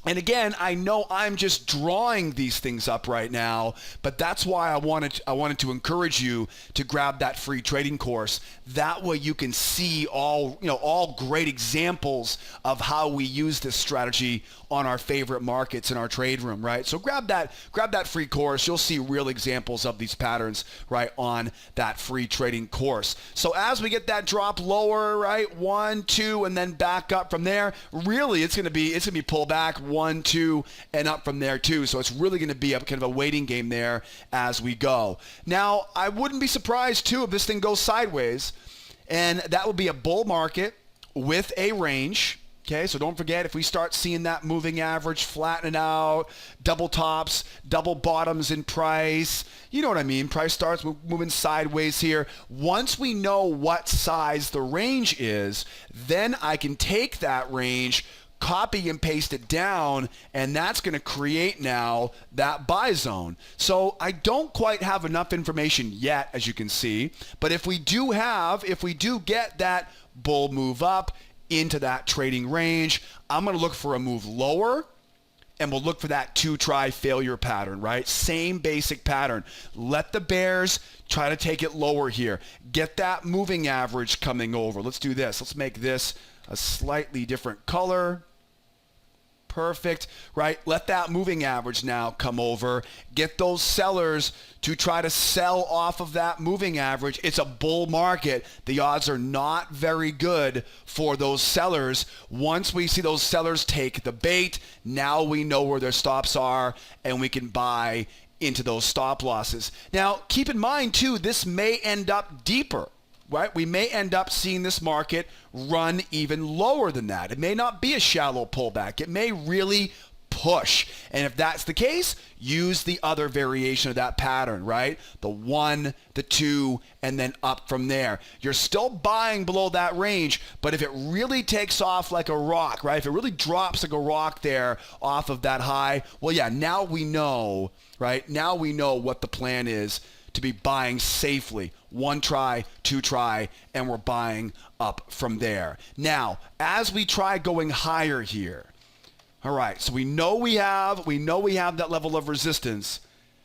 And again, I know I'm just drawing these things up right now, but that's why I wanted to encourage you to grab that free trading course. That way you can see all great examples of how we use this strategy on our favorite markets in our trade room, right? So grab that free course. You'll see real examples of these patterns, right, on that free trading course. So as we get that drop lower, right, 1, 2, and then back up from there, really it's gonna be pulled back 1, 2, and up from there too. So it's really going to be a kind of a waiting game there as we go. Now, I wouldn't be surprised too if this thing goes sideways, and that would be a bull market with a range. Okay, so don't forget, if we start seeing that moving average flattening out, double tops, double bottoms in price, you know what I mean? Price starts moving sideways here. Once we know what size the range is, then I can take that range, copy and paste it down, and that's going to create now that buy zone. So I don't quite have enough information yet, as you can see, but if we do get that bull move up into that trading range, I'm going to look for a move lower, and we'll look for that two-try failure pattern, right? Same basic pattern. Let the bears try to take it lower here. Get that moving average coming over. Let's do this. Let's make this a slightly different color. Perfect, right? Let that moving average now come over. Get those sellers to try to sell off of that moving average. It's a bull market. The odds are not very good for those sellers. Once we see those sellers take the bait, now we know where their stops are, and we can buy into those stop losses. Now, keep in mind, too, this may end up deeper. Right? We may end up seeing this market run even lower than that. It may not be a shallow pullback. It may really push. And if that's the case, use the other variation of that pattern, right? The 1, the 2, and then up from there. You're still buying below that range, but if it really takes off like a rock, right? If it really drops like a rock there off of that high, well, yeah, now we know, right? Now we know what the plan is to be buying safely. 1 try, 2 try, and we're buying up from there. Now, as we try going higher here, all right, so we know we have that level of resistance.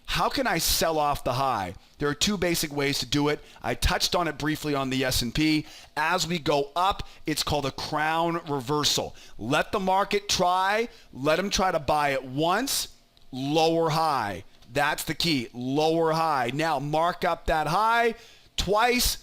How can I sell off the high? There are 2 basic ways to do it. I touched on it briefly on the S&P. As we go up, it's called a crown reversal. Let the market try. Let them try to buy it once, lower high. That's the key. Lower high. Now mark up that high twice.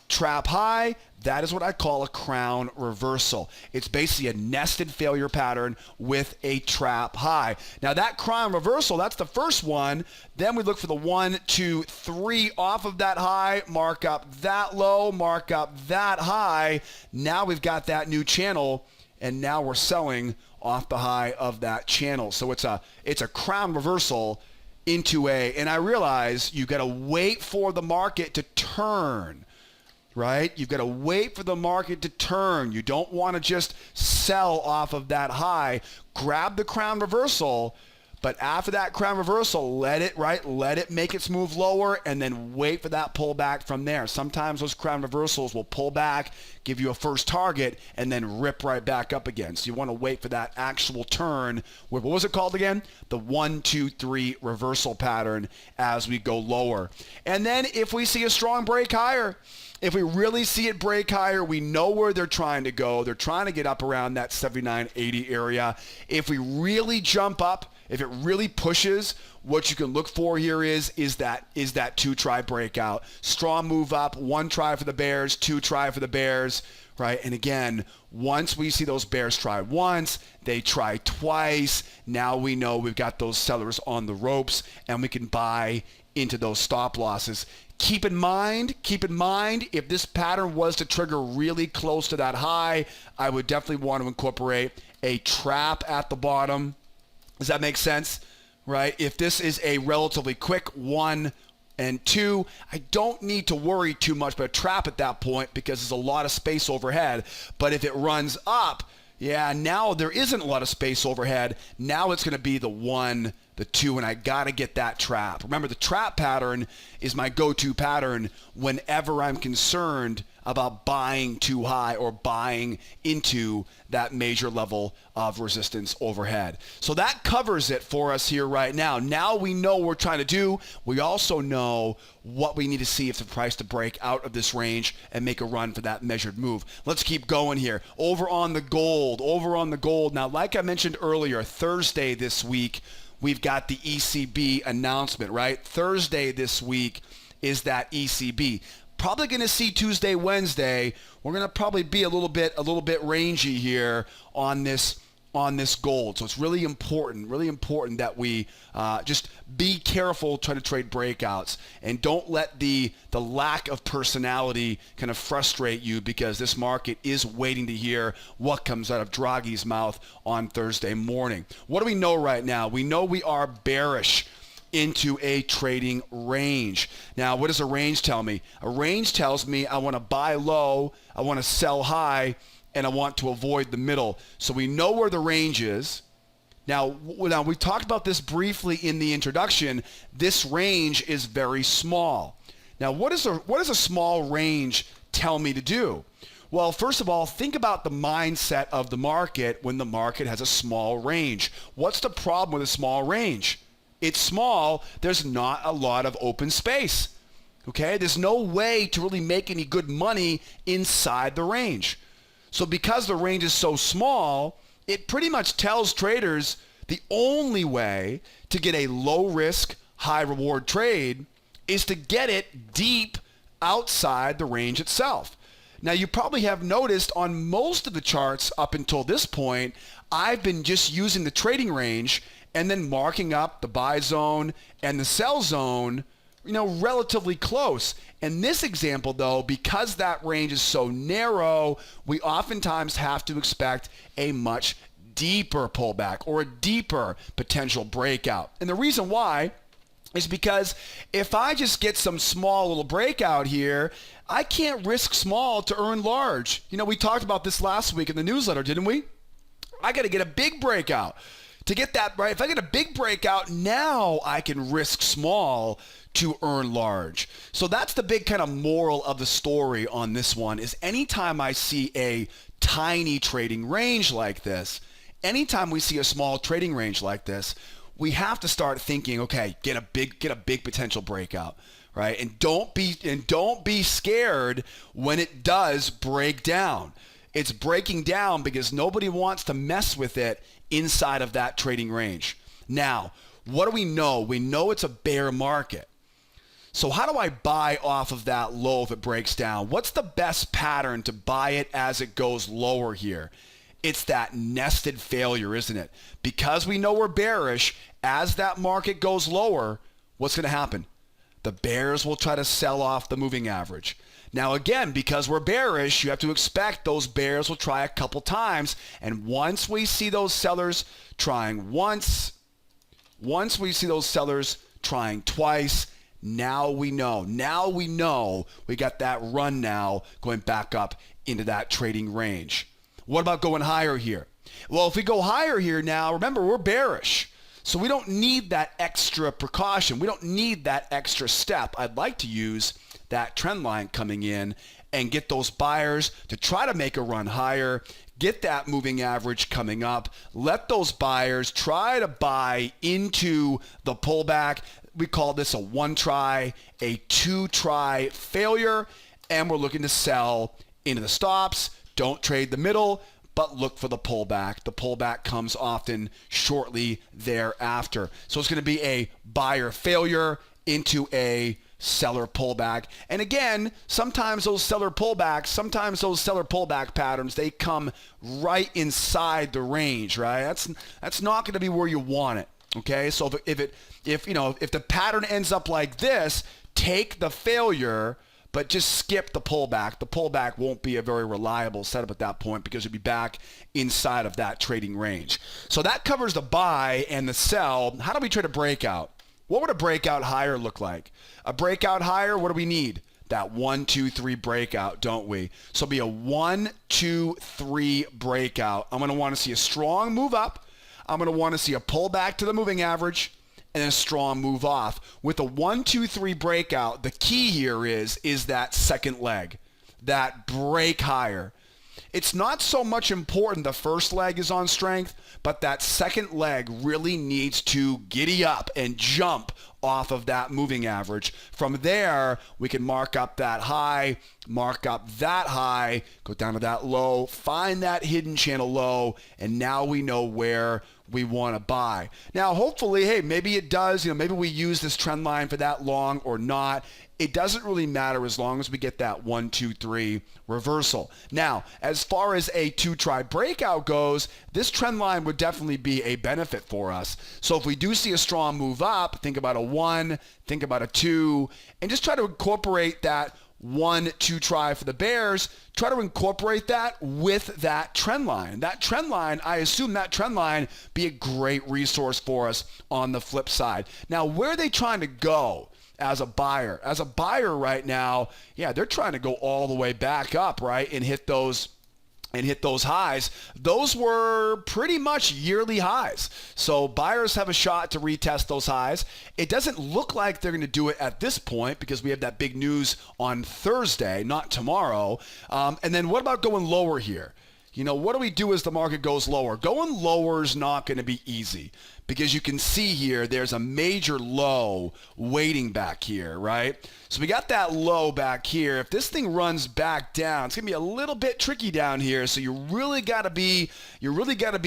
Trap high. That is what I call a crown reversal. It's basically a nested failure pattern with a trap high. Now that crown reversal, that's the first one. Then we look for the 1, 2, 3 off of that high, mark up that low, mark up that high. Now we've got that new channel, and now we're selling off the high of that channel. So it's a crown reversal into and I realize you got to wait for the market to turn. Right? You've got to wait for the market to turn. You don't want to just sell off of that high. Grab the crown reversal, but after that crown reversal, let it make its move lower, and then wait for that pullback from there. Sometimes those crown reversals will pull back, give you a first target, and then rip right back up again. So you want to wait for that actual turn. What was it called again? The 1, 2, 3 reversal pattern as we go lower. And then if we see a strong break higher, if we really see it break higher, we know where they're trying to go. They're trying to get up around that 79.80 area. If we really jump up, if it really pushes, what you can look for here is that 2 try breakout. Strong move up, 1 try for the bears, 2 try for the bears, right? And again, once we see those bears try once, they try twice, now we know we've got those sellers on the ropes and we can buy into those stop losses. Keep in mind, if this pattern was to trigger really close to that high, I would definitely want to incorporate a trap at the bottom. Does that make sense? Right? If this is a relatively quick 1 and 2, I don't need to worry too much about a trap at that point because there's a lot of space overhead. But if it runs up, yeah, now there isn't a lot of space overhead. Now it's going to be the 1, the 2, and I got to get that trap. Remember, the trap pattern is my go-to pattern whenever I'm concerned about buying too high or buying into that major level of resistance overhead. So that covers it for us here right now. Now we know what we're trying to do. We also know what we need to see if the price to break out of this range and make a run for that measured move. Let's keep going here. Over on the gold. Now, like I mentioned earlier, Thursday this week, we've got the ECB announcement, right? Thursday this week is that ECB. Probably going to see Tuesday, Wednesday. We're going to probably be a little bit rangy here on this gold. So it's really important that we just be careful trying to trade breakouts and don't let the lack of personality kind of frustrate you, because this market is waiting to hear what comes out of Draghi's mouth on Thursday morning. What do we know right now? We know we are bearish into a trading range. Now, what does a range tell me? A range tells me I want to buy low, I want to sell high, and I want to avoid the middle. So we know where the range is. Now we talked about this briefly in the introduction. This range is very small. Now, what does a small range tell me to do? Well, first of all, think about the mindset of the market when the market has a small range. What's the problem with a small range? It's small. There's not a lot of open space. Okay? There's no way to really make any good money inside the range. So because the range is so small, it pretty much tells traders the only way to get a low risk, high reward trade is to get it deep outside the range itself. Now, you probably have noticed on most of the charts up until this point, I've been just using the trading range and then marking up the buy zone and the sell zone, relatively close. In this example, though, because that range is so narrow, we oftentimes have to expect a much deeper pullback or a deeper potential breakout. And the reason why is because if I just get some small little breakout here, I can't risk small to earn large. We talked about this last week in the newsletter, didn't we? I got to get a big breakout. To get that right, if I get a big breakout, now I can risk small to earn large. So that's the big kind of moral of the story on this one, is anytime I see a tiny trading range like this, anytime we see a small trading range like this, we have to start thinking, okay, get a big potential breakout, right? And don't be scared when it does break down. It's breaking down because nobody wants to mess with it inside of that trading range. Now, What do we know? We know it's a bear market. So how do I buy off of that low if it breaks down? What's the best pattern to buy it as it goes lower here? It's that nested failure, isn't it? Because we know we're bearish, as that market goes lower, what's going to happen? The bears will try to sell off the moving average. Now again, because we're bearish, you have to expect those bears will try a couple times. And once we see those sellers trying once we see those sellers trying twice, now we know we got that run now going back up into that trading range. What about going higher here? Well, if we go higher here now, remember, we're bearish. So we don't need that extra precaution. We don't need that extra step. I'd like to use that trend line coming in and get those buyers to try to make a run higher, get that moving average coming up, let those buyers try to buy into the pullback. We call this a one try, a two try failure, and we're looking to sell into the stops. Don't trade the middle, but look for the pullback. The pullback comes often shortly thereafter. So it's going to be a buyer failure into a seller pullback. And again, sometimes those seller pullback patterns, they come right inside the range, right? That's not going to be where you want it. Okay? So if the pattern ends up like this, take the failure, but just skip the pullback. The pullback won't be a very reliable setup at that point because you'll be back inside of that trading range. So that covers the buy and the sell. How do we trade a breakout? What would a breakout higher look like? A breakout higher, what do we need? That 1, 2, 3 breakout, don't we? So it'll be a 1, 2, 3 breakout. I'm going to want to see a strong move up. I'm going to want to see a pullback to the moving average, and then a strong move off. With a 1, 2, 3 breakout, the key here is that second leg, that break higher. It's not so much important the first leg is on strength, but that second leg really needs to giddy up and jump off of that moving average. From there, we can mark up that high, mark up that high, go down to that low, find that hidden channel low, and now we know where we want to buy. Now, hopefully, hey, maybe it does, maybe we use this trend line for that long or not. It doesn't really matter as long as we get that 1, 2, 3 reversal. Now, as far as a 2-try breakout goes, this trend line would definitely be a benefit for us. So if we do see a strong move up, think about a 1, think about a 2, and just try to incorporate that 1, 2 try for the bears, try to incorporate that with that trend line. That trend line, I assume that trend line be a great resource for us on the flip side. Now, where are they trying to go as a buyer? As a buyer right now, yeah, they're trying to go all the way back up, right, and hit those highs. Those were pretty much yearly highs. So buyers have a shot to retest those highs. It doesn't look like they're going to do it at this point because we have that big news on Thursday, not tomorrow. And then what about going lower here? What do we do as the market goes lower? Going lower is not going to be easy because you can see here there's a major low waiting back here, right? So we got that low back here. If this thing runs back down, it's going to be a little bit tricky down here. So you really got to be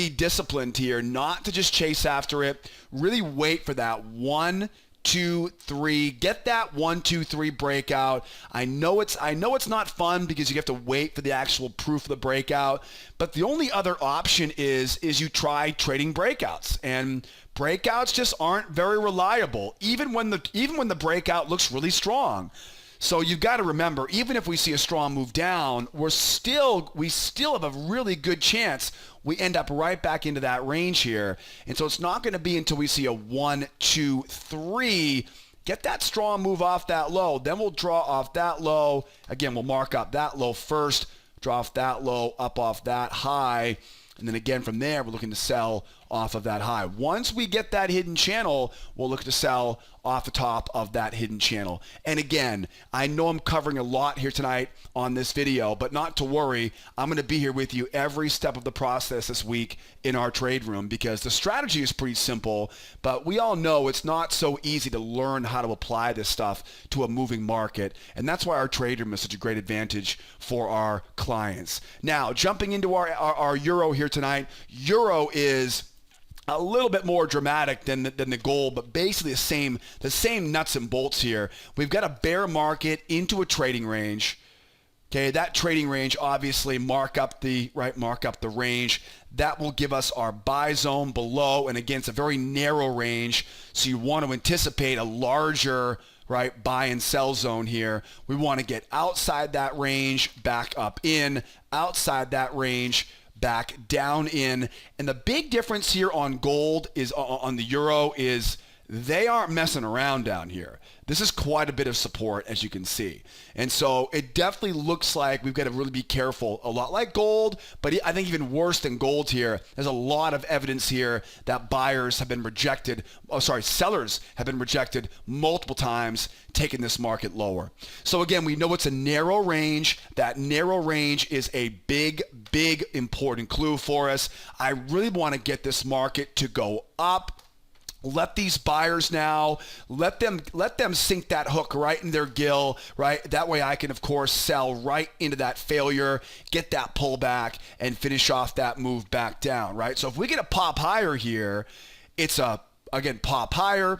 disciplined here, not to just chase after it. Really wait for that 1, 2, 3. Get that 1, 2, 3 breakout. I know it's not fun because you have to wait for the actual proof of the breakout. But the only other option is you try trading breakouts, and breakouts just aren't very reliable, even when the breakout looks really strong. So you've got to remember, even if we see a strong move down, we still have a really good chance we end up right back into that range here. And so it's not going to be until we see a 1, 2, 3, get that strong move off that low. Then we'll draw off that low. Again, we'll mark up that low first, draw off that low, up off that high. And then again, from there, we're looking to sell off of that high. Once we get that hidden channel, we'll look to sell off the top of that hidden channel. And again, I know I'm covering a lot here tonight on this video, but not to worry. I'm going to be here with you every step of the process this week in our trade room because the strategy is pretty simple, but we all know it's not so easy to learn how to apply this stuff to a moving market. And that's why our trade room is such a great advantage for our clients. Now, jumping into our euro here tonight, euro is a little bit more dramatic than the gold, but basically the same nuts and bolts here. We've got a bear market into a trading range. Okay, that trading range, obviously mark up the range. That will give us our buy zone below, and again, it's a very narrow range, so you want to anticipate a larger buy and sell zone here. We want to get outside that range, back up in, outside that range, back down in. And the big difference here on gold is on the euro is they aren't messing around down here. This is quite a bit of support, as you can see. And so it definitely looks like we've got to really be careful, a lot like gold, but I think even worse than gold here. There's a lot of evidence here that sellers have been rejected multiple times, taking this market lower. So again, we know it's a narrow range. That narrow range is a big, big important clue for us. I really want to get this market to go up. Let these buyers now, let them sink that hook right in their gill, right? That way I can, of course, sell right into that failure, get that pullback, and finish off that move back down, right? So if we get a pop higher here, it's again, pop higher.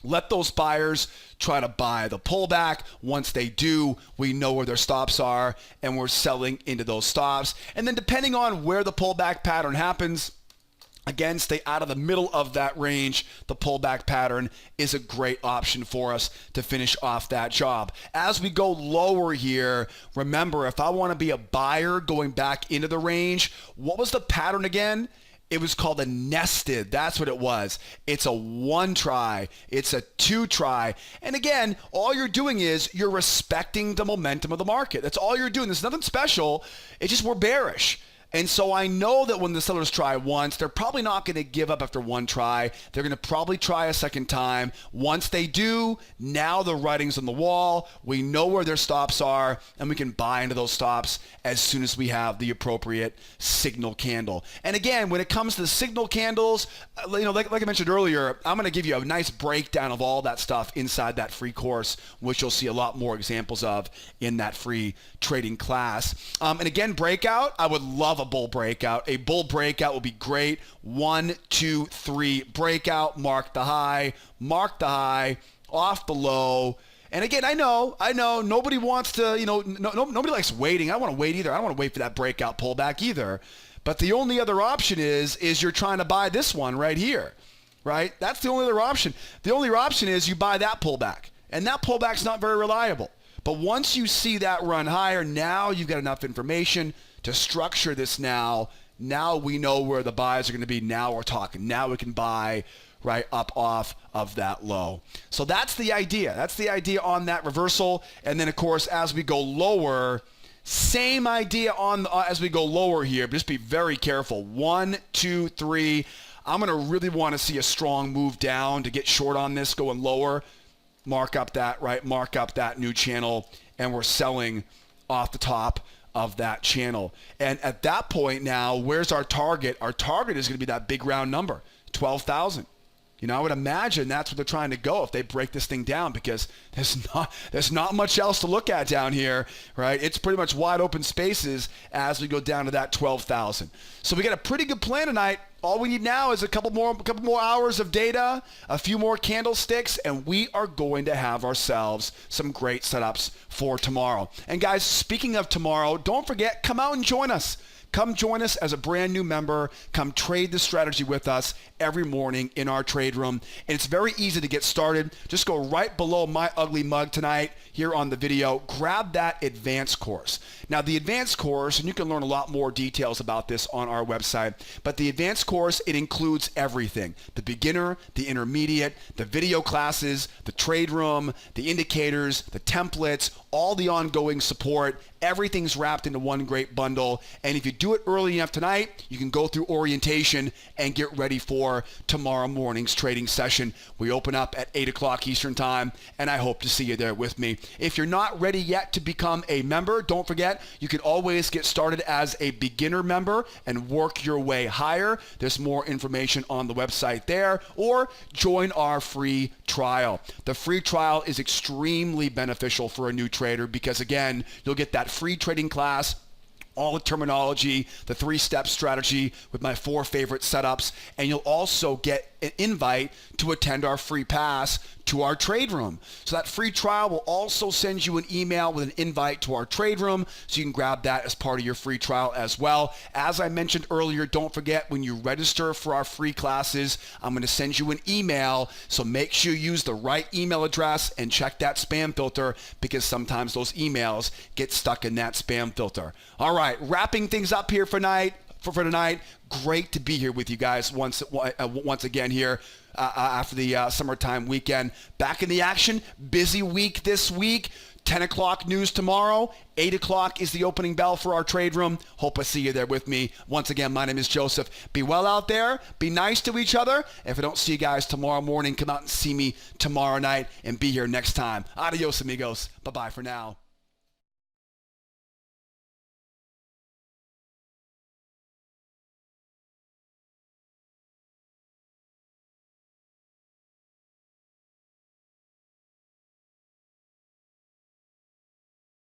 Let those buyers try to buy the pullback. Once they do, we know where their stops are, and we're selling into those stops. And then depending on where the pullback pattern happens, again, stay out of the middle of that range. The pullback pattern is a great option for us to finish off that job. As we go lower here, remember, if I want to be a buyer going back into the range, what was the pattern again? It was called a nested. That's what it was. It's a 1 try. It's a 2 try. And again, all you're doing is you're respecting the momentum of the market. That's all you're doing. There's nothing special. It's just we're bearish. And so I know that when the sellers try once, they're probably not going to give up after 1 try. They're going to probably try a second time. Once they do, now the writing's on the wall. We know where their stops are, and we can buy into those stops as soon as we have the appropriate signal candle. And again, when it comes to the signal candles, like I mentioned earlier, I'm going to give you a nice breakdown of all that stuff inside that free course, which you'll see a lot more examples of in that free trading class. And again, breakout, I would love a bull breakout. A bull breakout will be great. 1, 2, 3 breakout. Mark the high, off the low. And again, I know, nobody wants to, nobody likes waiting. I don't want to wait either. I don't want to wait for that breakout pullback either. But the only other option is you're trying to buy this one right here, right? That's the only other option. The only option is you buy that pullback. And that pullback's not very reliable. But once you see that run higher, now you've got enough information to structure this now. Now we know where the buys are going to be. Now we're talking. Now we can buy right up off of that low. So that's the idea. That's the idea on that reversal. And then, of course, as we go lower, same idea on as we go lower here. Just be very careful. 1, 2, 3. I'm going to really want to see a strong move down to get short on this going lower. Mark up that new channel, and we're selling off the top of that channel. And at that point now, where's our target? Our target is going to be that big round number, 12,000. I would imagine that's where they're trying to go if they break this thing down, because there's not much else to look at down here, right? It's pretty much wide open spaces as we go down to that 12,000. So we got a pretty good plan tonight. All we need now is a couple more hours of data, a few more candlesticks, and we are going to have ourselves some great setups for tomorrow. And guys, speaking of tomorrow, don't forget, come out and join us. Come join us as a brand new member. Come trade the strategy with us every morning in our trade room. And it's very easy to get started. Just go right below my ugly mug tonight here on the video. Grab that advanced course. Now, the advanced course, and you can learn a lot more details about this on our website, but the advanced course, it includes everything. The beginner, the intermediate, the video classes, the trade room, the indicators, the templates, all the ongoing support. Everything's wrapped into one great bundle. And if you do it early enough tonight, you can go through orientation and get ready for tomorrow morning's trading session. We open up at 8 o'clock Eastern time, and I hope to see you there with me. If you're not ready yet to become a member, don't forget, you can always get started as a beginner member and work your way higher. There's more information on the website there, or join our free trial. The free trial is extremely beneficial for a new trader because, again, you'll get that free trading class all the terminology, the 3-step strategy with my 4 favorite setups, and you'll also get an invite to attend our free pass to our trade room. So that free trial will also send you an email with an invite to our trade room, so you can grab that as part of your free trial as well. As I mentioned earlier, don't forget, when you register for our free classes, I'm going to send you an email, so make sure you use the right email address and check that spam filter, because sometimes those emails get stuck in that spam filter. All right, wrapping things up here for tonight. Great to be here with you guys once again here after the summertime weekend. Back in the action. Busy week this week. 10 o'clock news tomorrow. 8 o'clock is the opening bell for our trade room. Hope I see you there with me. Once again, my name is Joseph. Be well out there. Be nice to each other. If I don't see you guys tomorrow morning, come out and see me tomorrow night and be here next time. Adios, amigos. Bye-bye for now.